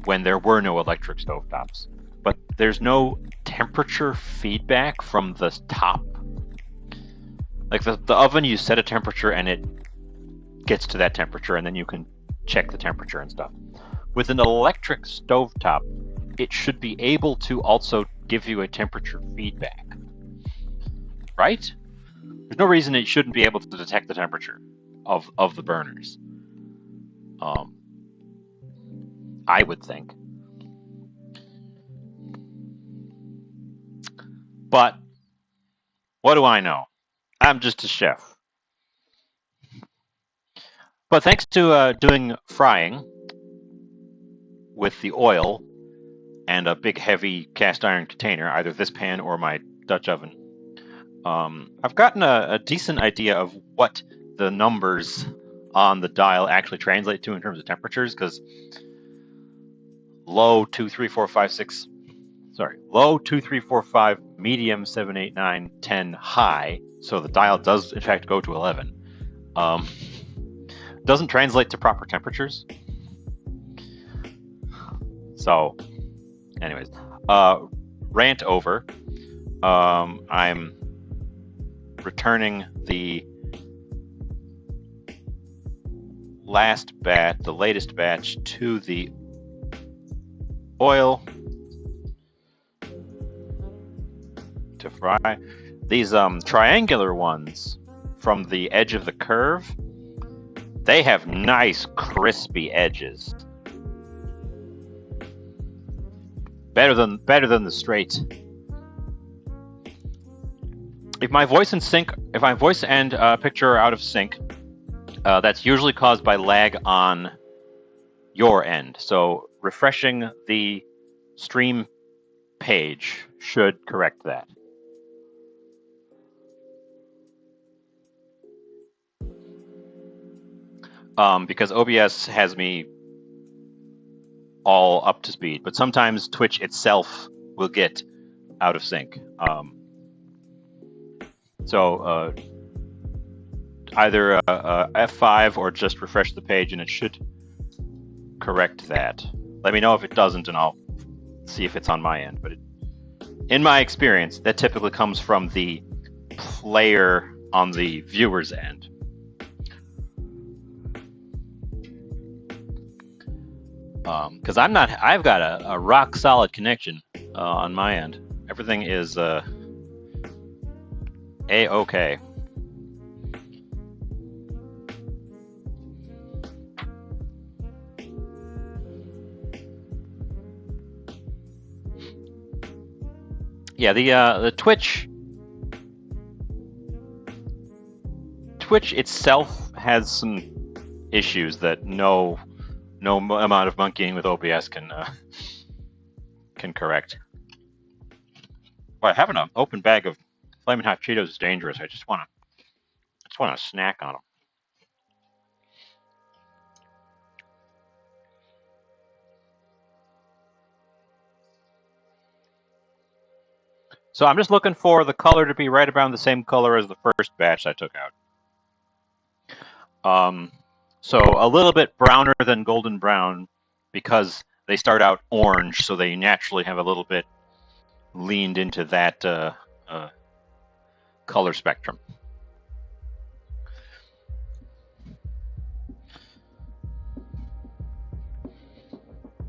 when there were no electric stovetops. But there's no temperature feedback from the top. Like the oven, you set a temperature and it gets to that temperature, and then you can check the temperature and stuff. With an electric stovetop, it should be able to also give you a temperature feedback. Right? There's no reason it shouldn't be able to detect the temperature of the burners. I would think. But what do I know? I'm just a chef. But thanks to doing frying with the oil and a big heavy cast iron container, either this pan or my Dutch oven, I've gotten a decent idea of what the numbers on the dial actually translate to in terms of temperatures, because low 2, 3, 4, 5, 6. Low 2, 3, 4, 5, medium 7, 8, 9, 10, high. So the dial does in fact go to 11. Doesn't translate to proper temperatures. So, anyways, rant over. I'm returning the latest batch to the oil. fry. These triangular ones from the edge of the curve, they have nice crispy edges. Better than the straight. If my voice and picture are out of sync, that's usually caused by lag on your end. So refreshing the stream page should correct that. Because OBS has me all up to speed, but sometimes Twitch itself will get out of sync. So either F5 or just refresh the page and it should correct that. Let me know if it doesn't and I'll see if it's on my end. But in my experience, that typically comes from the player on the viewer's end. Because I've got a rock solid connection on my end. Everything is A-okay. Yeah, the Twitch itself has some issues that no amount of monkeying with OBS can correct. Well, having an open bag of Flamin' Hot Cheetos is dangerous. I just want to snack on them. So I'm just looking for the color to be right around the same color as the first batch I took out. So a little bit browner than golden brown because they start out orange, so they naturally have a little bit leaned into that color spectrum.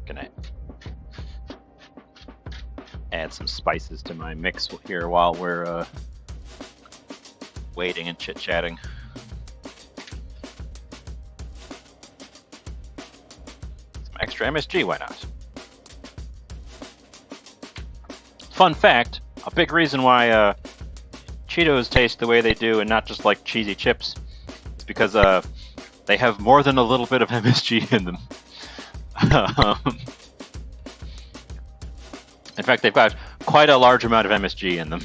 Gonna add some spices to my mix here while we're waiting and chit-chatting. Some extra MSG, why not? Fun fact, a big reason why Cheetos taste the way they do and not just like cheesy chips is because they have more than a little bit of MSG in them. In fact, they've got quite a large amount of MSG in them.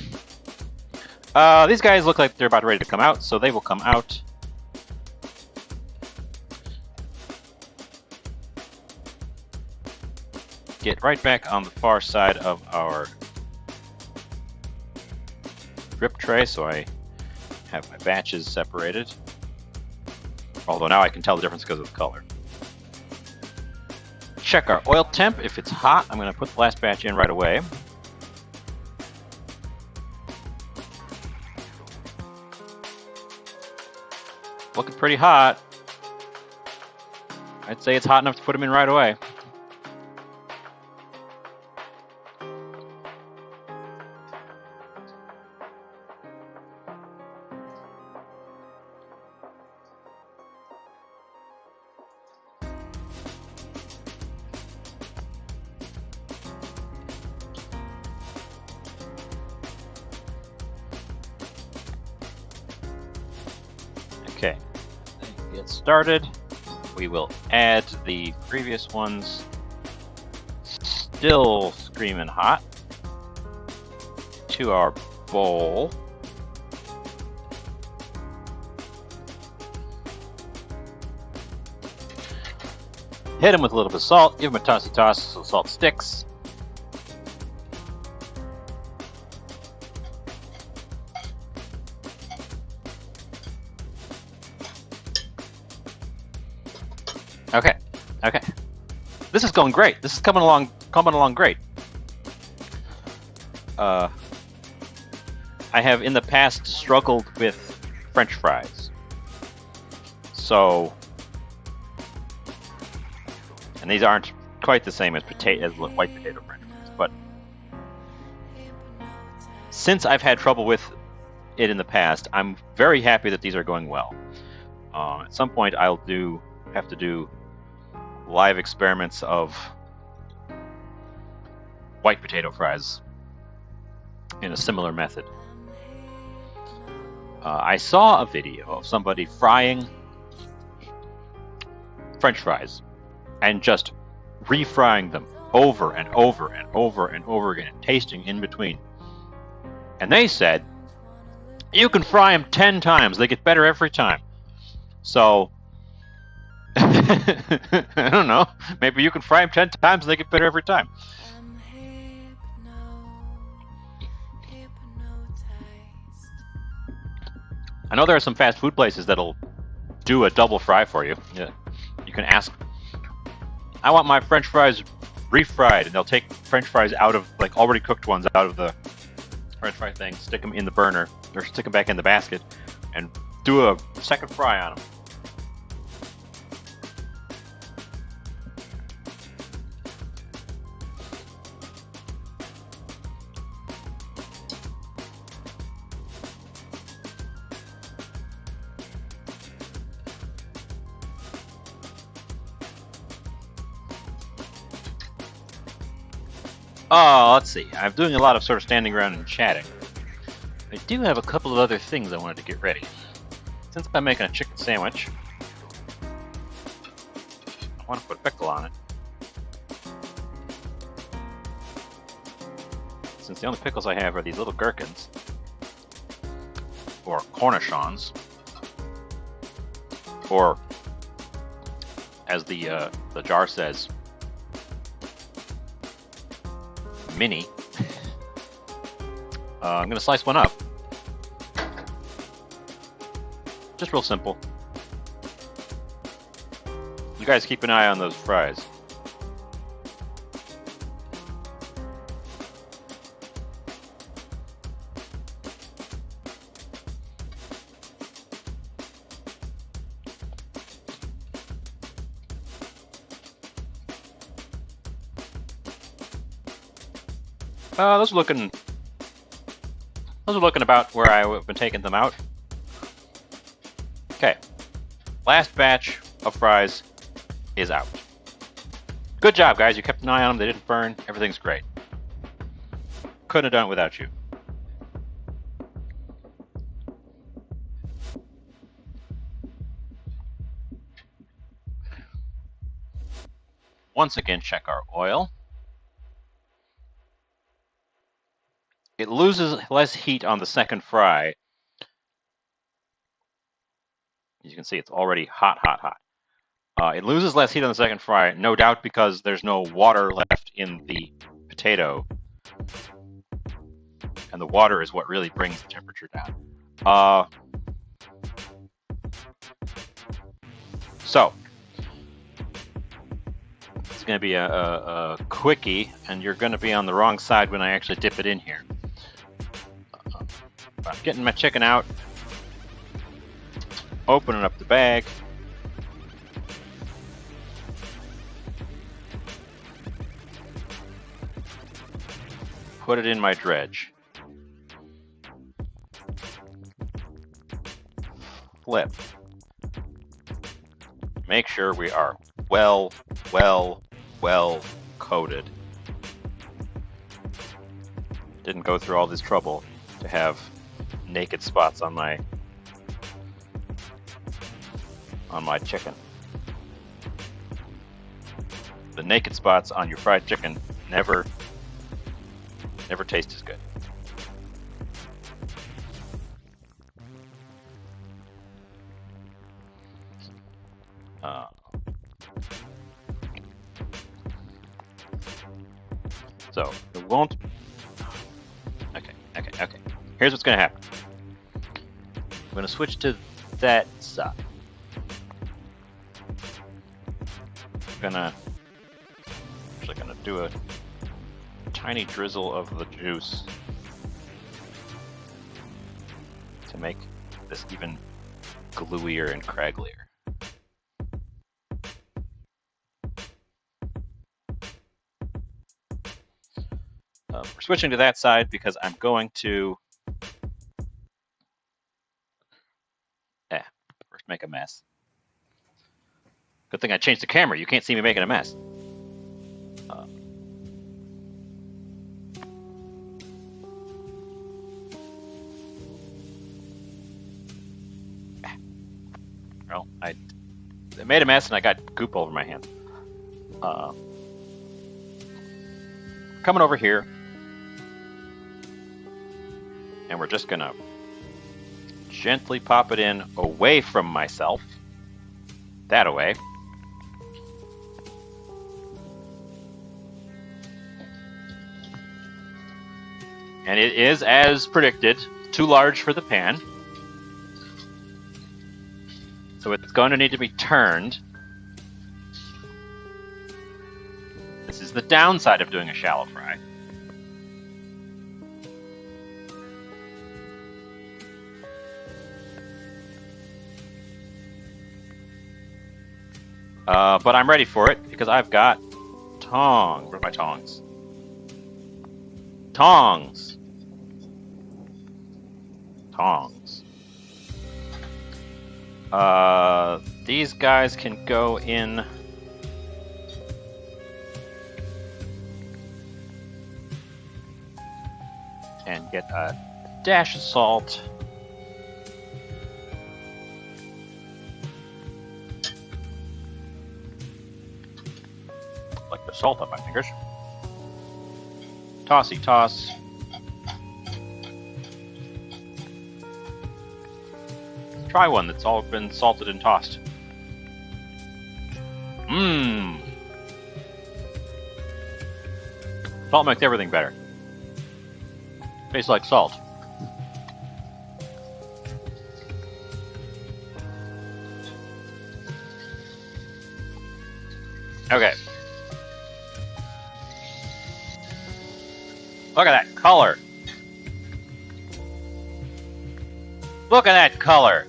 These guys look like they're about ready to come out, so they will come out. Get right back on the far side of our drip tray, so I have my batches separated. Although now I can tell the difference because of the color. Check our oil temp. If it's hot, I'm going to put the last batch in right away. Looking pretty hot. I'd say it's hot enough to put them in right away. Okay, get started. We will add the previous ones, still screaming hot, to our bowl. Hit them with a little bit of salt, give them a tossy toss so the salt sticks. Okay. This is going great. This is coming along great. I have in the past struggled with French fries. So, and these aren't quite the same as white potato French fries, but since I've had trouble with it in the past, I'm very happy that these are going well. At some point, I'll have to do live experiments of white potato fries in a similar method. I saw a video of somebody frying French fries and just refrying them over and over and over and over again, and tasting in between. And they said, you can fry them 10 times. They get better every time. So, I don't know. Maybe you can fry them 10 times and they get better every time. I know there are some fast food places that'll do a double fry for you. Yeah. You can ask, I want my French fries refried, and they'll take French fries out of, like, already cooked ones out of the French fry thing, stick them in the burner, or stick them back in the basket, and do a second fry on them. Oh, let's see. I'm doing a lot of sort of standing around and chatting. I do have a couple of other things I wanted to get ready. Since I'm making a chicken sandwich, I want to put a pickle on it. Since the only pickles I have are these little gherkins, or cornichons, or as the jar says, mini. I'm going to slice one up. Just real simple. You guys keep an eye on those fries. Those are looking about where I've been taking them out. Okay, last batch of fries is out. Good job, guys. You kept an eye on them. They didn't burn. Everything's great. Couldn't have done it without you. Once again, check our oil. It loses less heat on the second fry. As you can see, it's already hot, hot, hot. It loses less heat on the second fry, no doubt because there's no water left in the potato. And the water is what really brings the temperature down. So, it's going to be a quickie, and you're going to be on the wrong side when I actually dip it in here. I'm getting my chicken out, opening up the bag, put it in my dredge, flip, make sure we are well coated. Didn't go through all this trouble to have naked spots on my chicken. The naked spots on your fried chicken never taste as good. So it won't. Okay. Here's what's going to happen. I'm going to switch to that side. I'm actually going to do a tiny drizzle of the juice to make this even gluier and cragglier. For switching to that side because I'm going to first make a mess. Good thing I changed the camera. You can't see me making a mess. Well, I made a mess and I got goop over my hands. Coming over here, and we're just gonna gently pop it in away from myself. That away. And it is, as predicted, too large for the pan. So it's going to need to be turned. This is the downside of doing a shallow fry. But I'm ready for it because I've got tongs. Where are my tongs? Tongs. Tongs. These guys can go in. And get a dash of salt. Like the salt on my fingers. Tossy toss. Try one that's all been salted and tossed. Mmm. Salt makes everything better. Tastes like salt. Okay. Look at that color. Look at that color.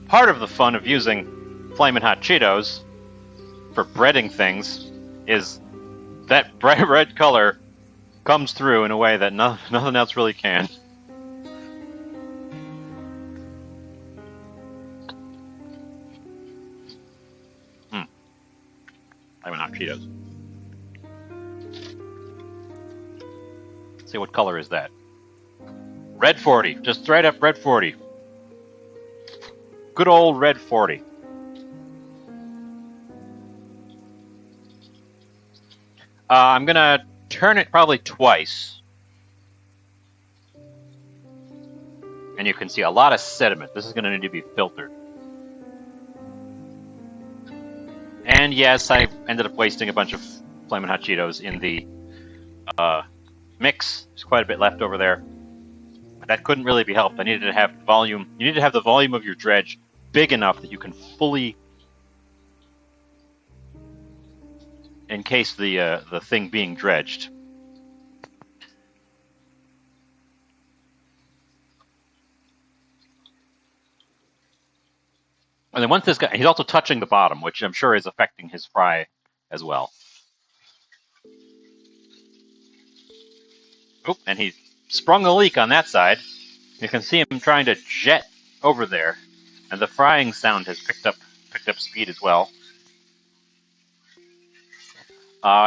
Part of the fun of using Flamin' Hot Cheetos for breading things is that bright red color comes through in a way that nothing else really can. Flamin' Hot Cheetos. Let's see, what color is that? Red 40. Just straight up red 40. Good old red 40. I'm gonna turn it probably twice. And you can see a lot of sediment. This is gonna need to be filtered. And yes, I ended up wasting a bunch of Flamin' Hot Cheetos in the mix. There's quite a bit left over there. But that couldn't really be helped. I needed to have volume. You need to have the volume of your dredge big enough that you can fully encase the thing being dredged. And then once this guy, he's also touching the bottom, which I'm sure is affecting his fry as well. Oh, and he sprung a leak on that side. You can see him trying to jet over there, and the frying sound has picked up speed as well.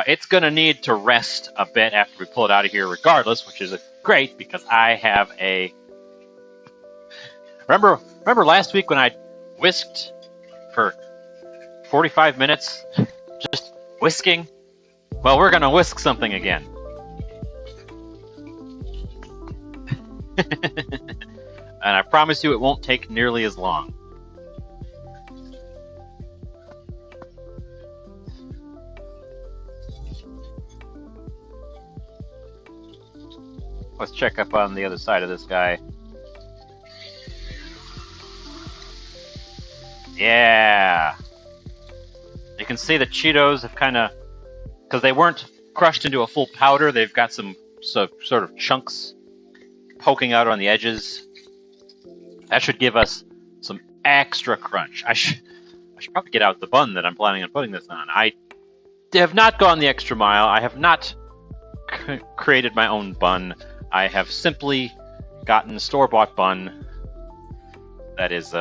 It's going to need to rest a bit after we pull it out of here regardless, which is great because I have a... Remember last week when I whisked for 45 minutes? Just whisking? Well, we're going to whisk something again. And I promise you it won't take nearly as long. Let's check up on the other side of this guy. Yeah. You can see the Cheetos have kind of, because they weren't crushed into a full powder, they've got some sort of chunks poking out on the edges. That should give us some extra crunch. I should probably get out the bun that I'm planning on putting this on. I have not gone the extra mile. I have not created my own bun. I have simply gotten a store-bought bun that is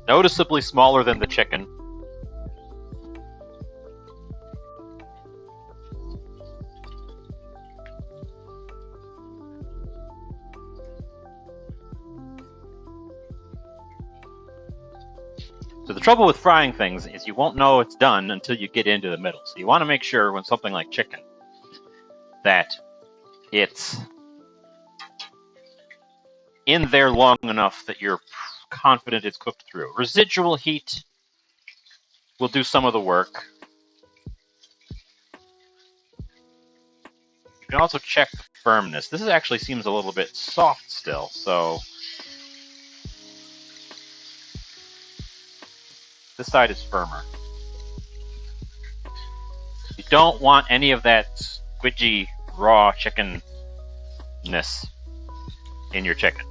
noticeably smaller than the chicken. So the trouble with frying things is you won't know it's done until you get into the middle. So you want to make sure when something like chicken that it's in there long enough that you're confident it's cooked through. Residual heat will do some of the work. You can also check the firmness. This actually seems a little bit soft still, so this side is firmer. You don't want any of that squidgy raw chicken-ness in your chicken.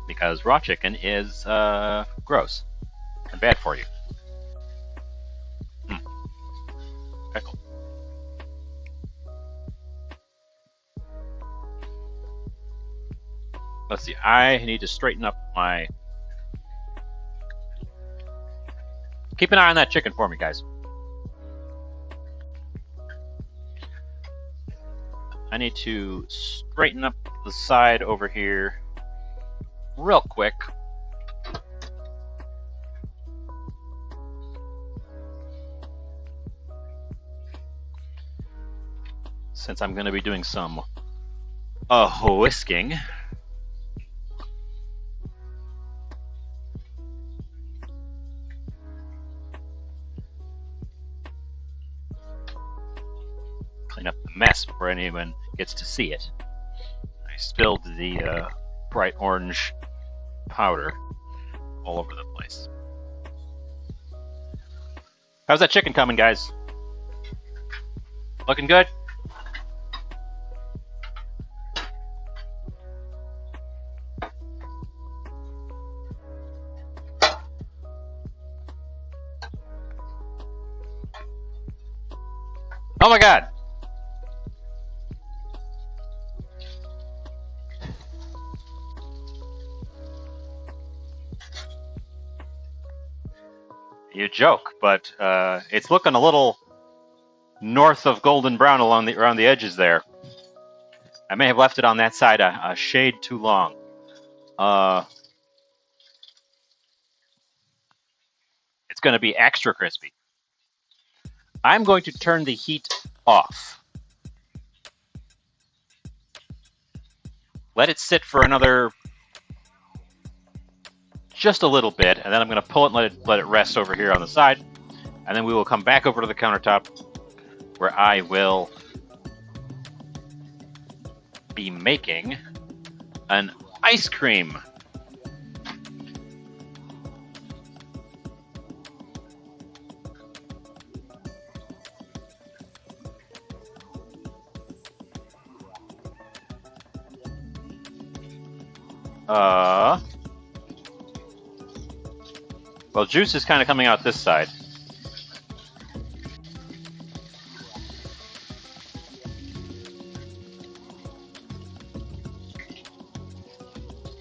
Because raw chicken is gross and bad for you. Pickle. Let's see, I need to straighten up my... Keep an eye on that chicken for me, guys. I need to straighten up the side over here real quick. Since I'm going to be doing some whisking. Clean up the mess before anyone gets to see it. I spilled the bright orange powder all over the place. How's that chicken coming, guys? Looking good? Oh my God! You joke, but it's looking a little north of golden brown around the edges there. I may have left it on that side a shade too long. It's going to be extra crispy. I'm going to turn the heat off. Let it sit for another just a little bit, and then I'm going to pull it and let it rest over here on the side, and then we will come back over to the countertop where I will be making an ice cream. Well, juice is kind of coming out this side.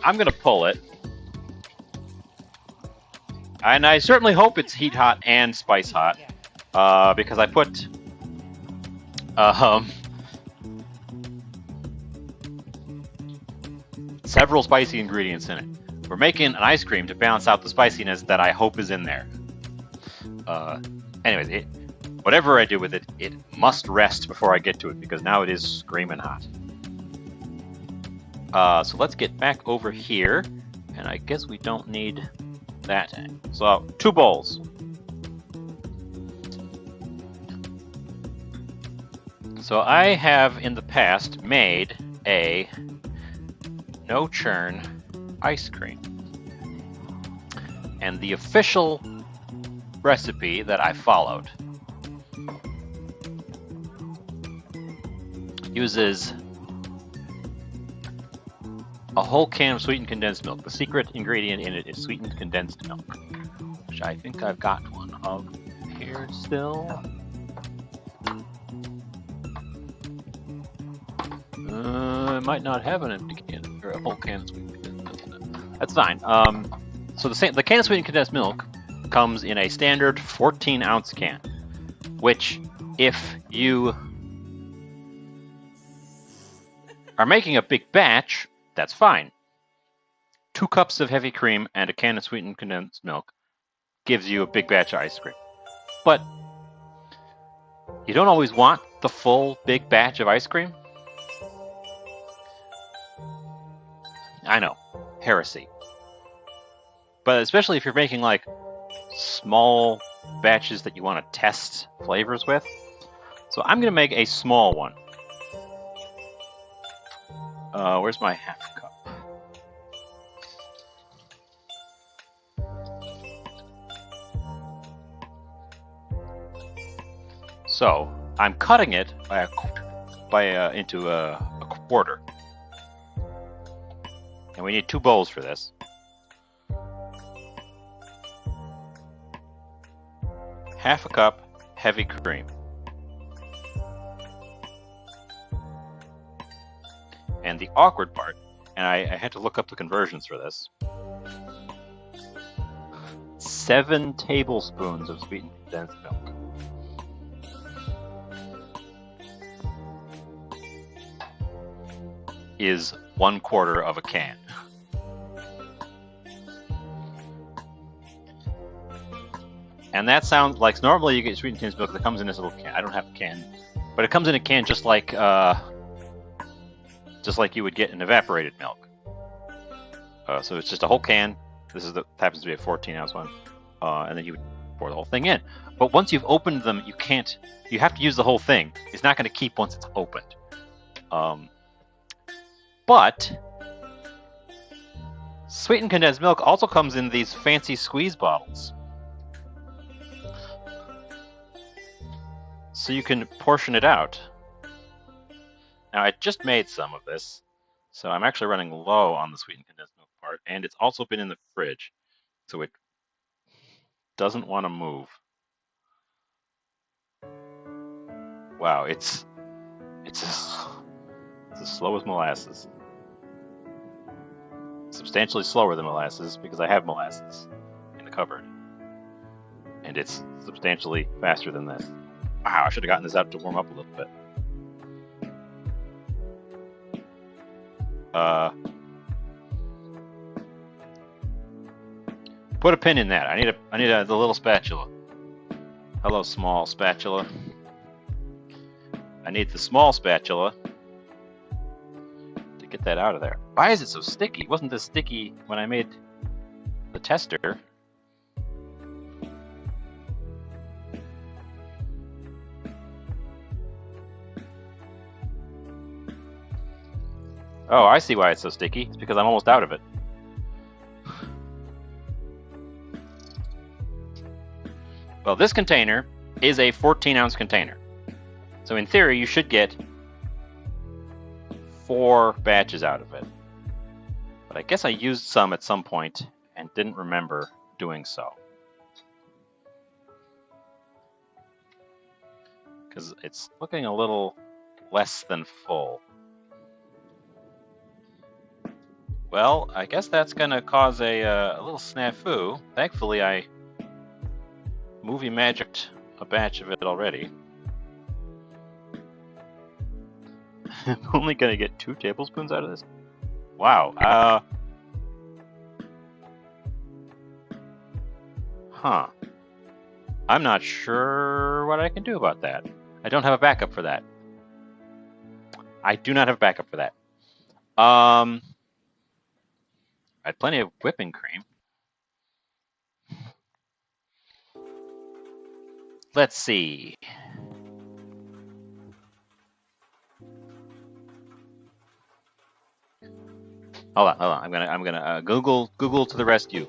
I'm going to pull it. And I certainly hope it's heat hot and spice hot. Because I put several spicy ingredients in it. We're making an ice cream to balance out the spiciness that I hope is in there. Anyways, whatever I do with it, it must rest before I get to it, because now it is screaming hot. So let's get back over here, and I guess we don't need that. So 2 bowls. So I have in the past made a no churn ice cream, and the official recipe that I followed uses a whole can of sweetened condensed milk. The secret ingredient in it is sweetened condensed milk, which I think I've got one of here still. I might not have an empty can or a whole can of sweetened condensed milk. That's fine. So the can of sweetened condensed milk comes in a standard 14-ounce can, which, if you are making a big batch, that's fine. 2 cups of heavy cream and a can of sweetened condensed milk gives you a big batch of ice cream. But you don't always want the full big batch of ice cream. I know, heresy. But especially if you're making like small batches that you want to test flavors with. So I'm going to make a small one. Where's my half cup? So I'm cutting it into a quarter. And we need 2 bowls for this. Half a cup heavy cream. And the awkward part, and I had to look up the conversions for this, 7 tablespoons of sweetened condensed milk. Is 1/4 of a can. And that sounds like, normally you get sweetened condensed milk that comes in this little can. I don't have a can, but it comes in a can just like you would get an evaporated milk. So it's just a whole can. This happens to be a 14-ounce one, and then you would pour the whole thing in. But once you've opened them, you can't. You have to use the whole thing. It's not going to keep once it's opened. But sweetened condensed milk also comes in these fancy squeeze bottles. So you can portion it out. Now, I just made some of this, so I'm actually running low on the sweetened condensed milk part, and it's also been in the fridge, so it doesn't want to move. Wow, it's as slow as molasses. Substantially slower than molasses, because I have molasses in the cupboard. And it's substantially faster than this. Wow, I should have gotten this out to warm up a little bit. Put a pin in that. I need the little spatula. Hello, small spatula. I need the small spatula to get that out of there. Why is it so sticky? It wasn't this sticky when I made the tester. Oh, I see why it's so sticky. It's because I'm almost out of it. Well, this container is a 14-ounce container. So in theory, you should get 4 batches out of it. But I guess I used some at some point and didn't remember doing so. Because it's looking a little less than full. Well, I guess that's going to cause a little snafu. Thankfully, I movie magicked a batch of it already. I'm only going to get 2 tablespoons out of this? Wow. Huh. I'm not sure what I can do about that. I don't have a backup for that. I do not have a backup for that. I had plenty of whipping cream. Let's see. Hold on. I'm gonna Google to the rescue.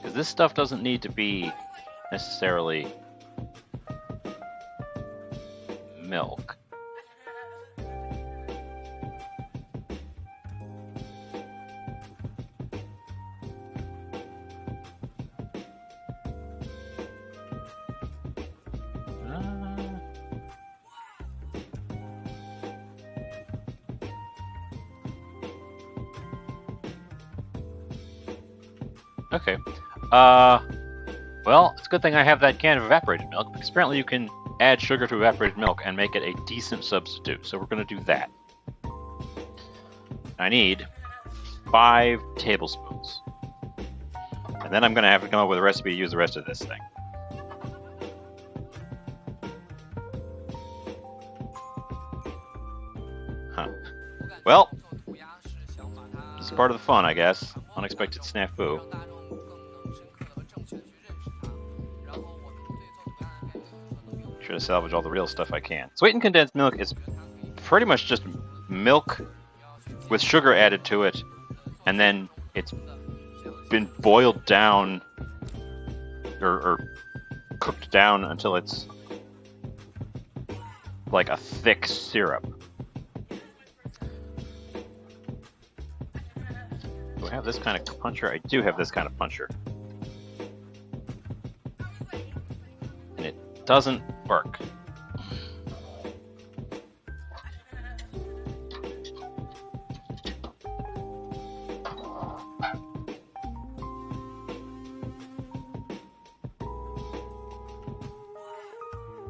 Because this stuff doesn't need to be necessarily milk. Okay. Well, it's a good thing I have that can of evaporated milk, because apparently you can add sugar to evaporated milk and make it a decent substitute. So we're going to do that. I need 5 tablespoons. And then I'm going to have to come up with a recipe to use the rest of this thing. Huh. Well, this is part of the fun, I guess. Unexpected snafu. Try to salvage all the real stuff I can. Sweetened condensed milk is pretty much just milk with sugar added to it, and then it's been boiled down or cooked down until it's like a thick syrup. Do I have this kind of puncher? I do have this kind of puncher. And it doesn't work.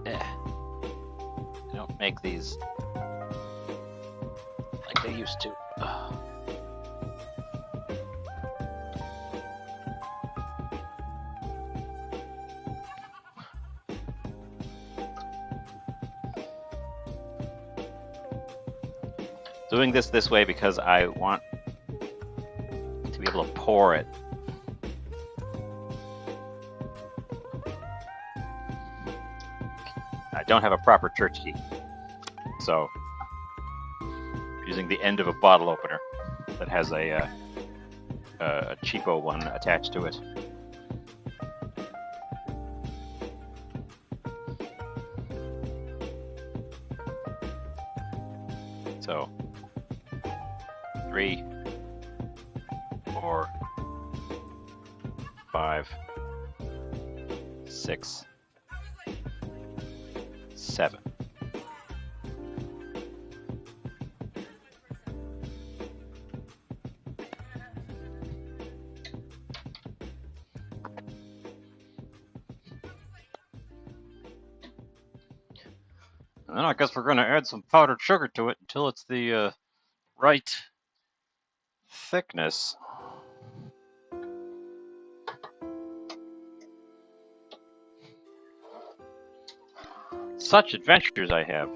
They don't make these like they used to. Doing this way because I want to be able to pour it. I don't have a proper church key, so using the end of a bottle opener that has a cheapo one attached to it. So 3, 4, 5, 6, 7. And then I guess we're going to add some powdered sugar to it until it's the right thickness. Such adventures I have.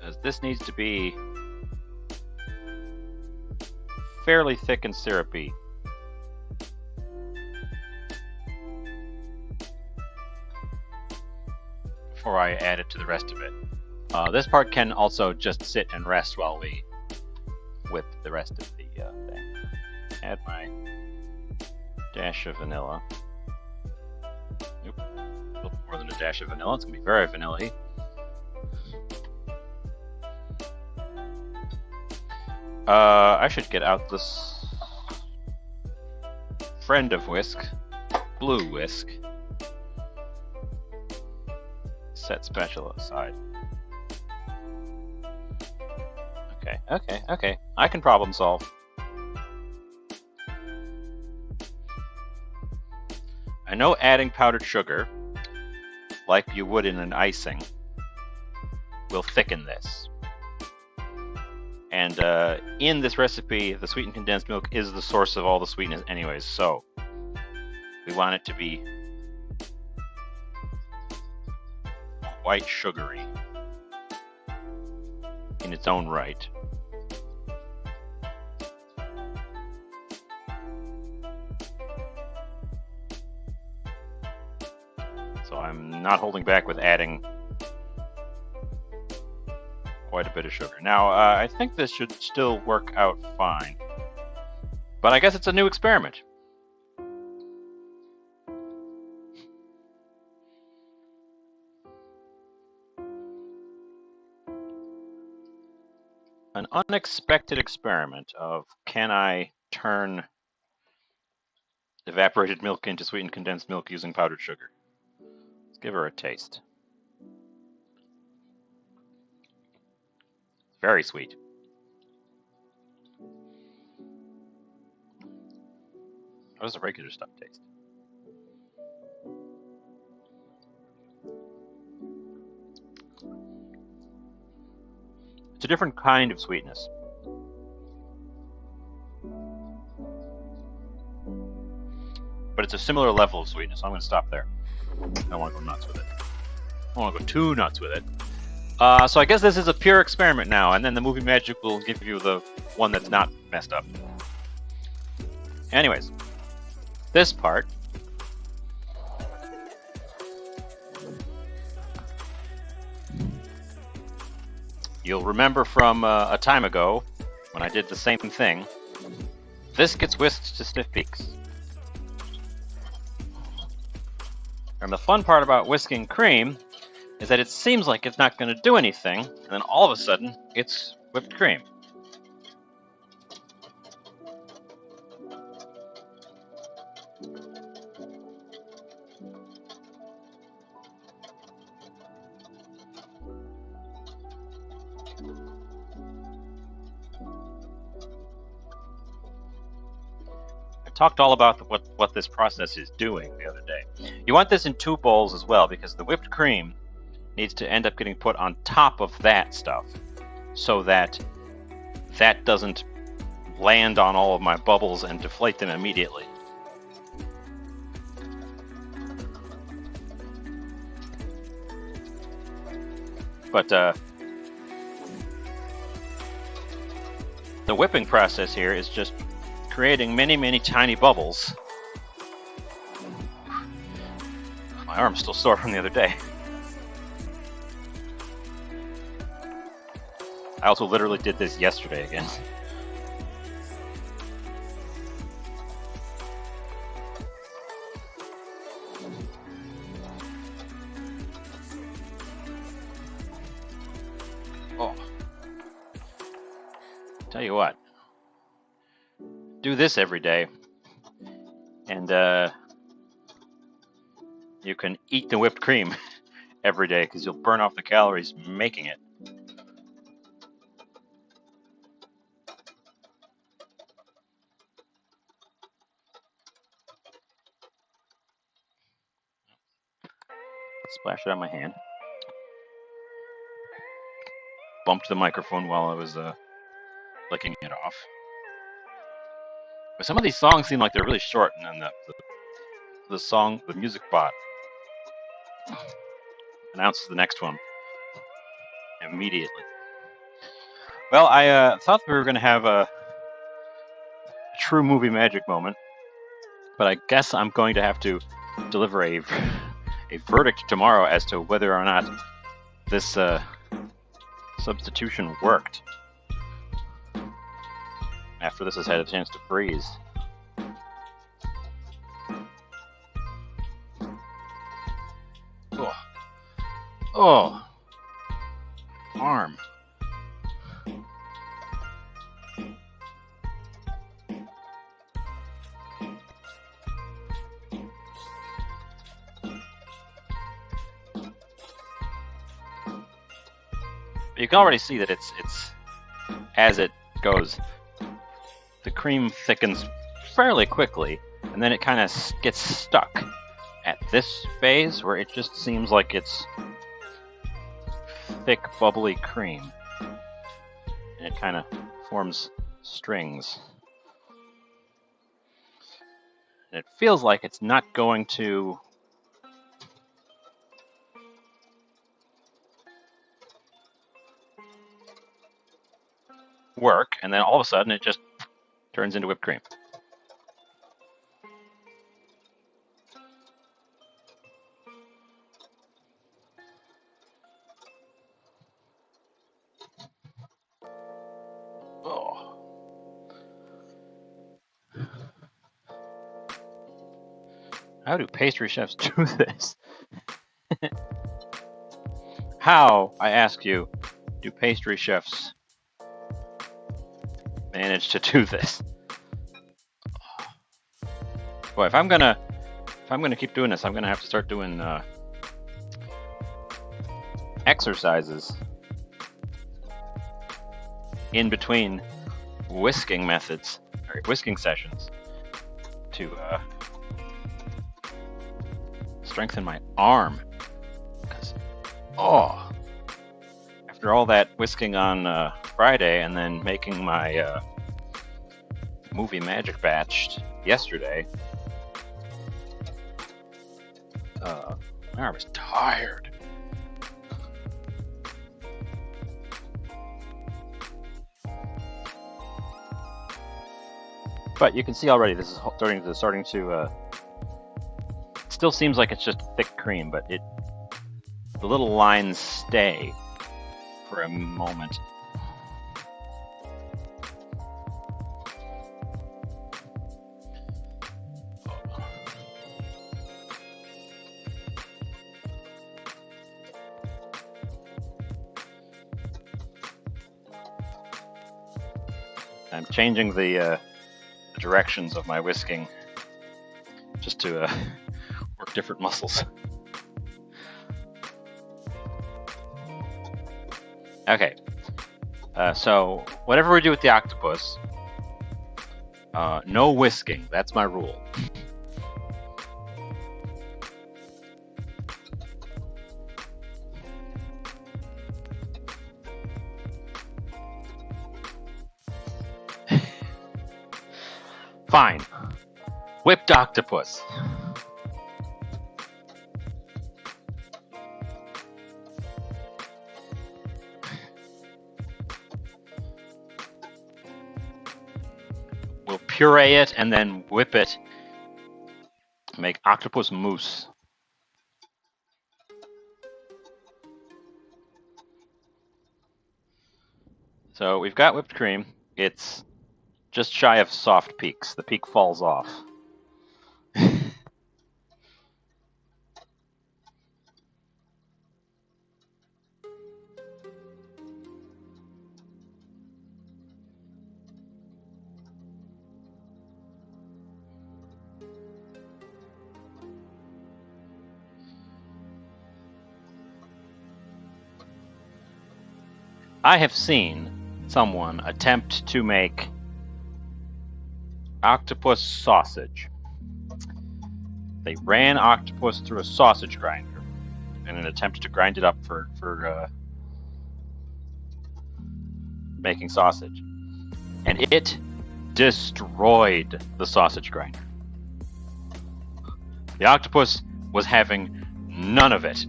As this needs to be fairly thick and syrupy. Before I add it to the rest of it. This part can also just sit and rest while we whip the rest of the thing. Add my dash of vanilla. Nope. A little more than a dash of vanilla. It's going to be very vanilla-y. I should get out this friend of whisk, blue whisk. Set spatula aside. Okay. I can problem solve. I know adding powdered sugar, like you would in an icing, will thicken this. And in this recipe, the sweetened condensed milk is the source of all the sweetness anyways, so we want it to be quite sugary in its own right. not holding back with adding quite a bit of sugar. Now, I think this should still work out fine, but I guess it's a new experiment. An unexpected experiment of can I turn evaporated milk into sweetened condensed milk using powdered sugar. Let's give her a taste. Very sweet. How does the regular stuff taste? It's a different kind of sweetness. But it's a similar level of sweetness, so I'm going to stop there. I don't want to go nuts with it. I don't want to go too nuts with it. So I guess this is a pure experiment now, and then the movie magic will give you the one that's not messed up. Anyways, this part you'll remember from a time ago when I did the same thing. This gets whisked to stiff peaks. And the fun part about whisking cream is that it seems like it's not going to do anything, and then all of a sudden, it's whipped cream. Talked all about what this process is doing the other day. You want this in 2 bowls as well, because the whipped cream needs to end up getting put on top of that stuff so that that doesn't land on all of my bubbles and deflate them immediately. But the whipping process here is just creating many, many tiny bubbles. My arm's still sore from the other day. I also literally did this yesterday again. Oh. Tell you what. Do this every day, and you can eat the whipped cream every day because you'll burn off the calories making it. Splash it on my hand. Bumped the microphone while I was licking it off. But some of these songs seem like they're really short, and then the music bot announces the next one immediately. Well, I thought we were going to have a true movie magic moment, but I guess I'm going to have to deliver a verdict tomorrow as to whether or not this substitution worked. After this has had a chance to freeze. Oh. Oh. Arm. You can already see that it's as it goes, the cream thickens fairly quickly, and then it kind of gets stuck at this phase where it just seems like it's thick, bubbly cream, and it kind of forms strings. And it feels like it's not going to work, and then all of a sudden it just turns into whipped cream. How do pastry chefs do this? How, I ask you, do pastry chefs manage to do this? Boy, if I'm gonna keep doing this, I'm gonna have to start doing exercises in between whisking methods or whisking sessions to strengthen my arm. Because after all that whisking on Friday and then making my movie magic batch yesterday, my arm is tired. But you can see already this is starting to still seems like it's just thick cream, but the little lines stay for a moment. I'm changing the directions of my whisking just to work different muscles. Okay, so whatever we do with the octopus, no whisking. That's my rule. Fine. Whipped octopus. We'll puree it and then whip it. Make octopus mousse. So we've got whipped cream. It's just shy of soft peaks. The peak falls off. I have seen someone attempt to make octopus sausage. They ran octopus through a sausage grinder in an attempt to grind it up for making sausage. And it destroyed the sausage grinder. The octopus was having none of it.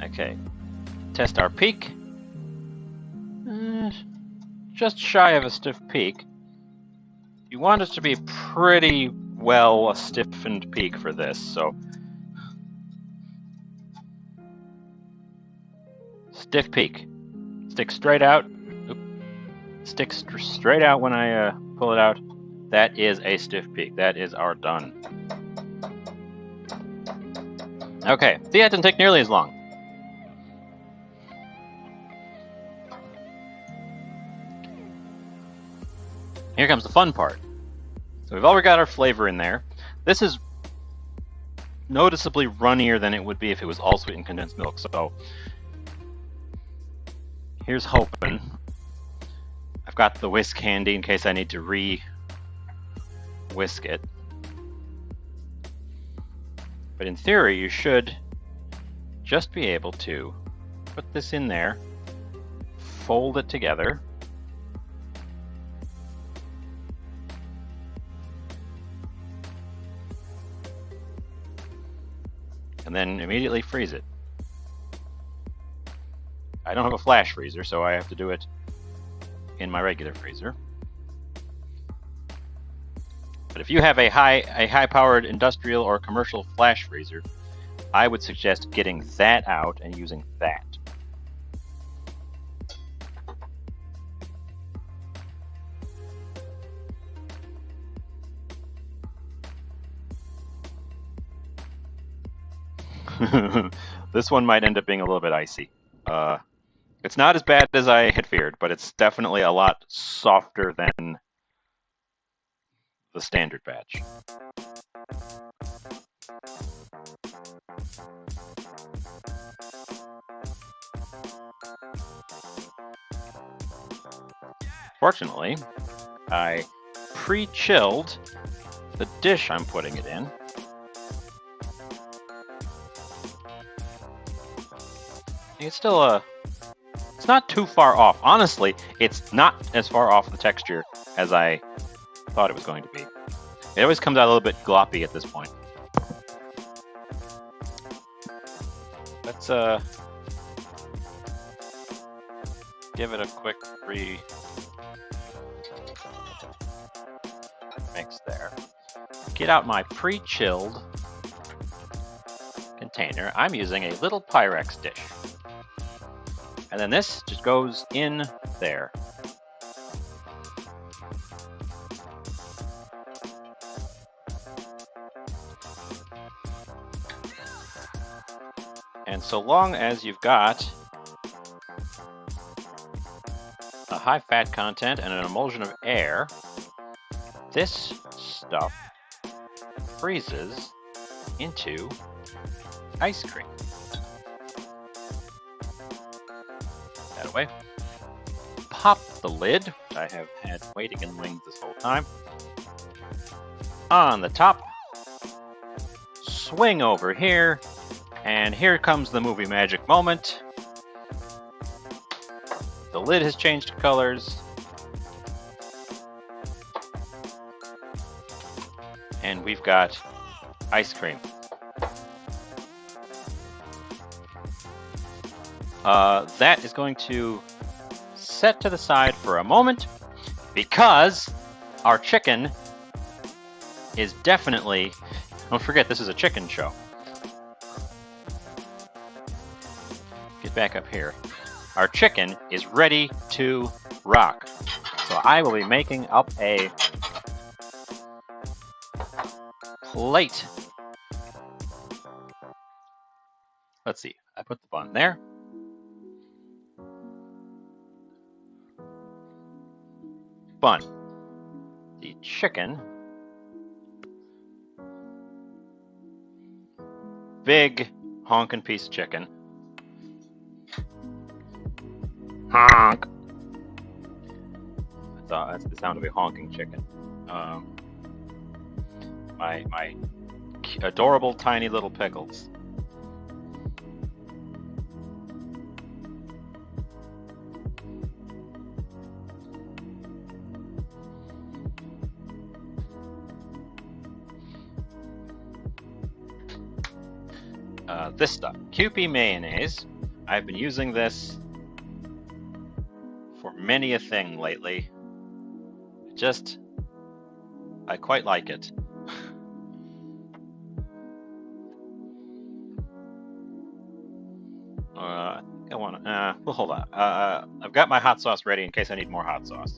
Okay, test our peak. Just shy of a stiff peak. You want it to be pretty well a stiffened peak for this, so stiff peak. Stick straight out. Stick straight out when I pull it out. That is a stiff peak. That is our done. Okay, see, that didn't take nearly as long. Here comes the fun part. So we've already got our flavor in there. This is noticeably runnier than it would be if it was all sweetened condensed milk. So here's hoping. I've got the whisk handy in case I need to re-whisk it. But in theory, you should just be able to put this in there, fold it together, and then immediately freeze it. I don't have a flash freezer, so I have to do it in my regular freezer. But if you have a high-powered industrial or commercial flash freezer, I would suggest getting that out and using that. This one might end up being a little bit icy. It's not as bad as I had feared, but it's definitely a lot softer than the standard batch. Fortunately, I pre-chilled the dish I'm putting it in. It's still it's not too far off. Honestly, it's not as far off the texture as I thought it was going to be. It always comes out a little bit gloppy at this point. Let's give it a quick mix there. Get out my pre-chilled container. I'm using a little Pyrex dish. And then this just goes in there. And so long as you've got a high fat content and an emulsion of air, this stuff freezes into ice cream. That away. Pop the lid, which I have had waiting in the wings this whole time. On the top, swing over here, and here comes the movie magic moment. The lid has changed colors. And we've got ice cream. That is going to set to the side for a moment because our chicken is definitely, don't forget this is a chicken show. Get back up here. Our chicken is ready to rock. So I will be making up a plate. Let's see, I put the bun there. Bun. The chicken. Big honkin' piece of chicken. Honk. That's the sound of a honking chicken. My adorable tiny little pickles. This stuff, Kewpie mayonnaise. I've been using this for many a thing lately. I quite like it. Well, hold on. I've got my hot sauce ready in case I need more hot sauce.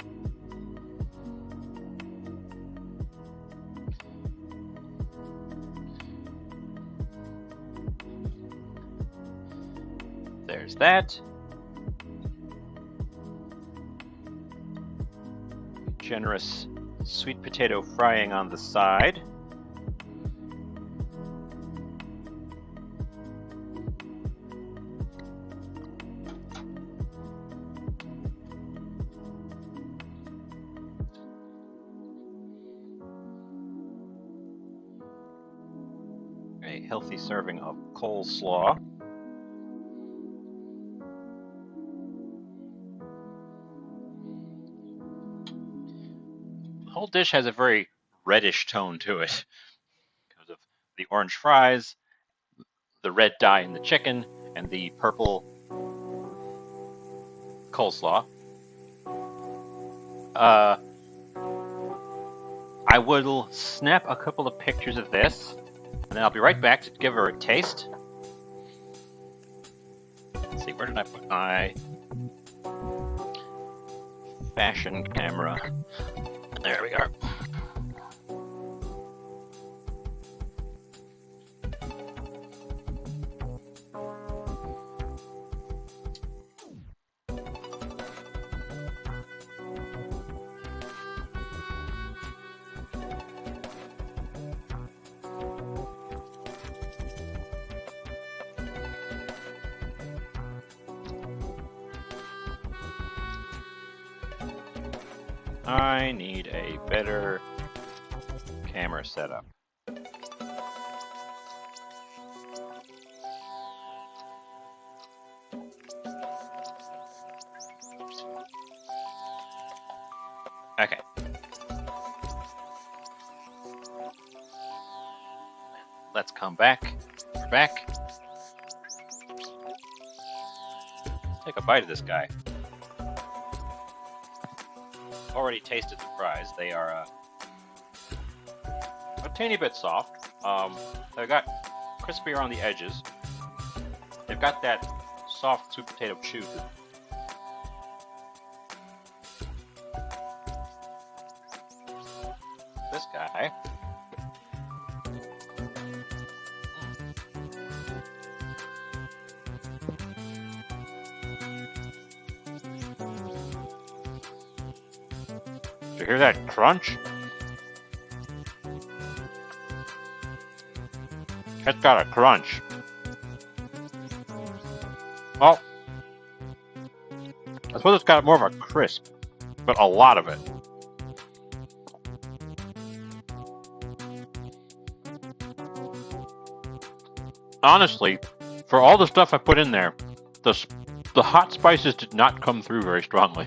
There's that. Generous sweet potato frying on the side. A healthy serving of coleslaw. The whole dish has a very reddish tone to it because of the orange fries, the red dye in the chicken, and the purple coleslaw. I will snap a couple of pictures of this, and then I'll be right back to give her a taste. Let's see, where did I put my fashion camera? There we are. I need a better camera setup. Okay. Let's come back. We're back. Take a bite of this guy. Already tasted the fries. They are a teeny bit soft. They've got crispy around the edges. They've got that soft sweet potato chew. This guy. Did you hear that crunch? It's got a crunch. Oh. I suppose it's got more of a crisp, but a lot of it. Honestly, for all the stuff I put in there, the hot spices did not come through very strongly.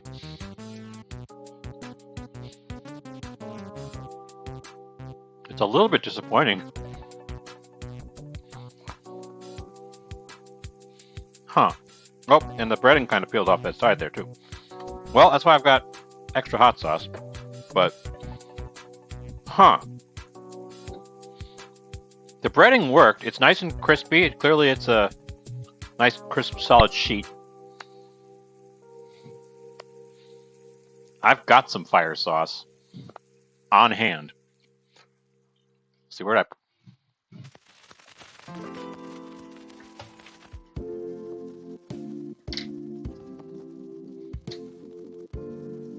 It's a little bit disappointing. Huh. Oh, and the breading kind of peeled off that side there too. Well, that's why I've got extra hot sauce. But, huh. The breading worked. It's nice and crispy. Clearly it's a nice, crisp, solid sheet. I've got some fire sauce on hand. Let's see where I...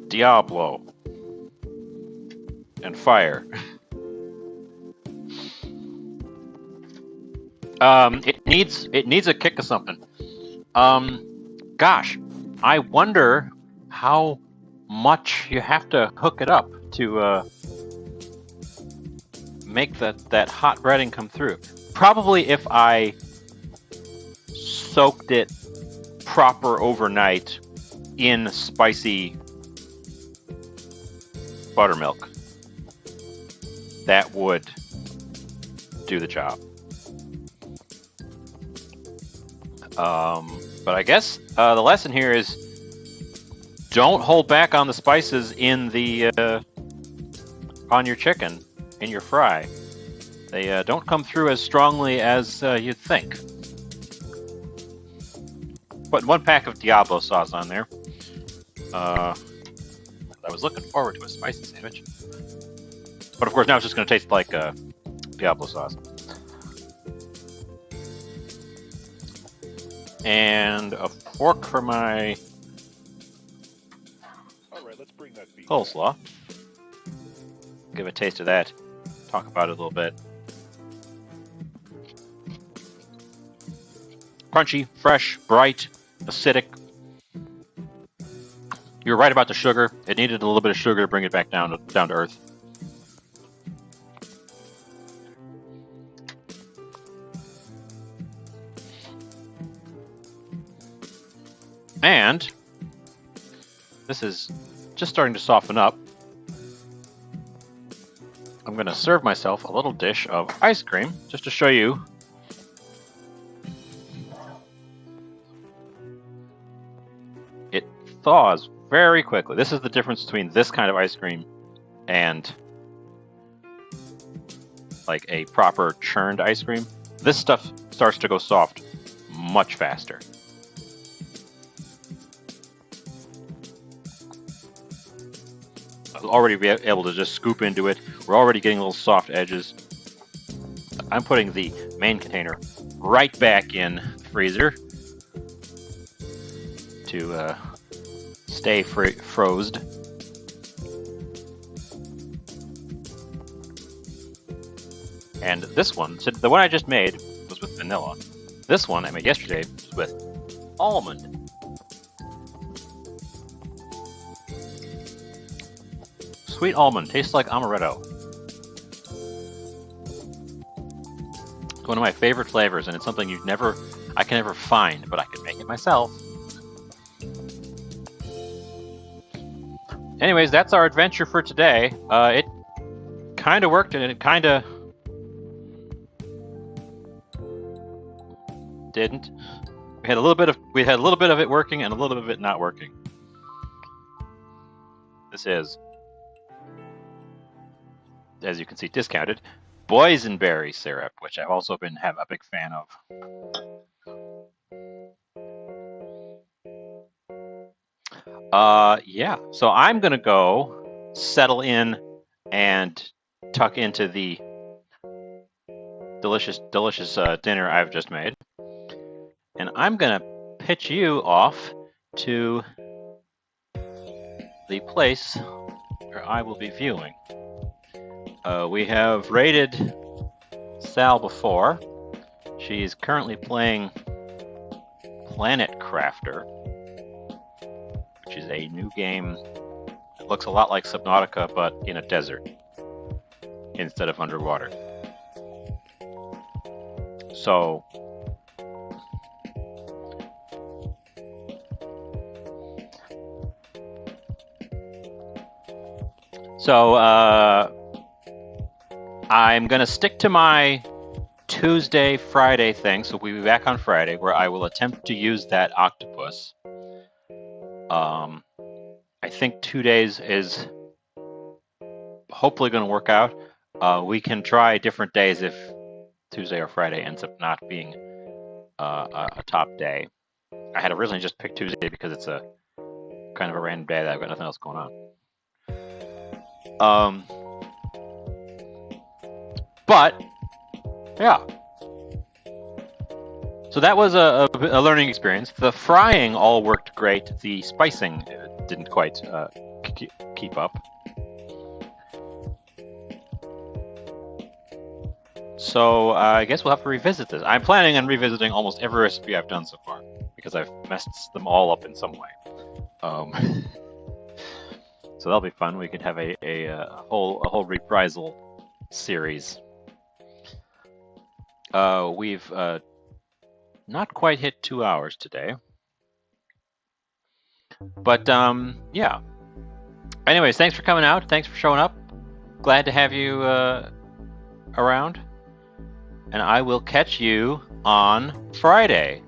Diablo. And fire. It needs a kick of something. Gosh, I wonder how much you have to hook it up to make that hot breading come through. Probably if I soaked it proper overnight in spicy buttermilk, that would do the job. But I guess the lesson here is don't hold back on the spices in the on your chicken, in your fry. They don't come through as strongly as you'd think. Put 1 pack of Diablo sauce on there. I was looking forward to a spicy sandwich. But of course now it's just going to taste like Diablo sauce. And a fork for my let's bring that beef coleslaw. Give a taste of that. Talk about it a little bit. Crunchy, fresh, bright, acidic. You're right about the sugar. It needed a little bit of sugar to bring it back down to earth. And this is just starting to soften up. I'm going to serve myself a little dish of ice cream just to show you. It thaws very quickly. This is the difference between this kind of ice cream and like a proper churned ice cream. This stuff starts to go soft much faster. I'll already be able to just scoop into it. We're already getting little soft edges. I'm putting the main container right back in the freezer to stay frozed. And this one, so the one I just made was with vanilla. This one I made yesterday was with almond. Sweet almond. Tastes like amaretto. It's one of my favorite flavors, and it's something I can never find, but I can make it myself. Anyways, that's our adventure for today. It kind of worked, and it kind of didn't. We had a little bit of it working and a little bit of it not working. This is, as you can see, discounted boysenberry syrup, which I've also been a big fan of. Yeah. So I'm gonna go settle in and tuck into the delicious dinner I've just made, and I'm gonna pitch you off to the place where I will be viewing. We have raided Sal before. She's currently playing Planet Crafter, which is a new game. It looks a lot like Subnautica, but in a desert instead of underwater. So I'm going to stick to my Tuesday, Friday thing, so we'll be back on Friday, where I will attempt to use that octopus. I think 2 days is hopefully going to work out. We can try different days if Tuesday or Friday ends up not being a top day. I had originally just picked Tuesday because it's a kind of a random day that I've got nothing else going on. But yeah, so that was a learning experience. The frying all worked great. The spicing didn't quite keep up. So I guess we'll have to revisit this. I'm planning on revisiting almost every recipe I've done so far because I've messed them all up in some way. So that'll be fun. We could have a whole reprisal series. We've not quite hit 2 hours today, but yeah. Anyways, thanks for coming out. Thanks for showing up. Glad to have you around, and I will catch you on Friday.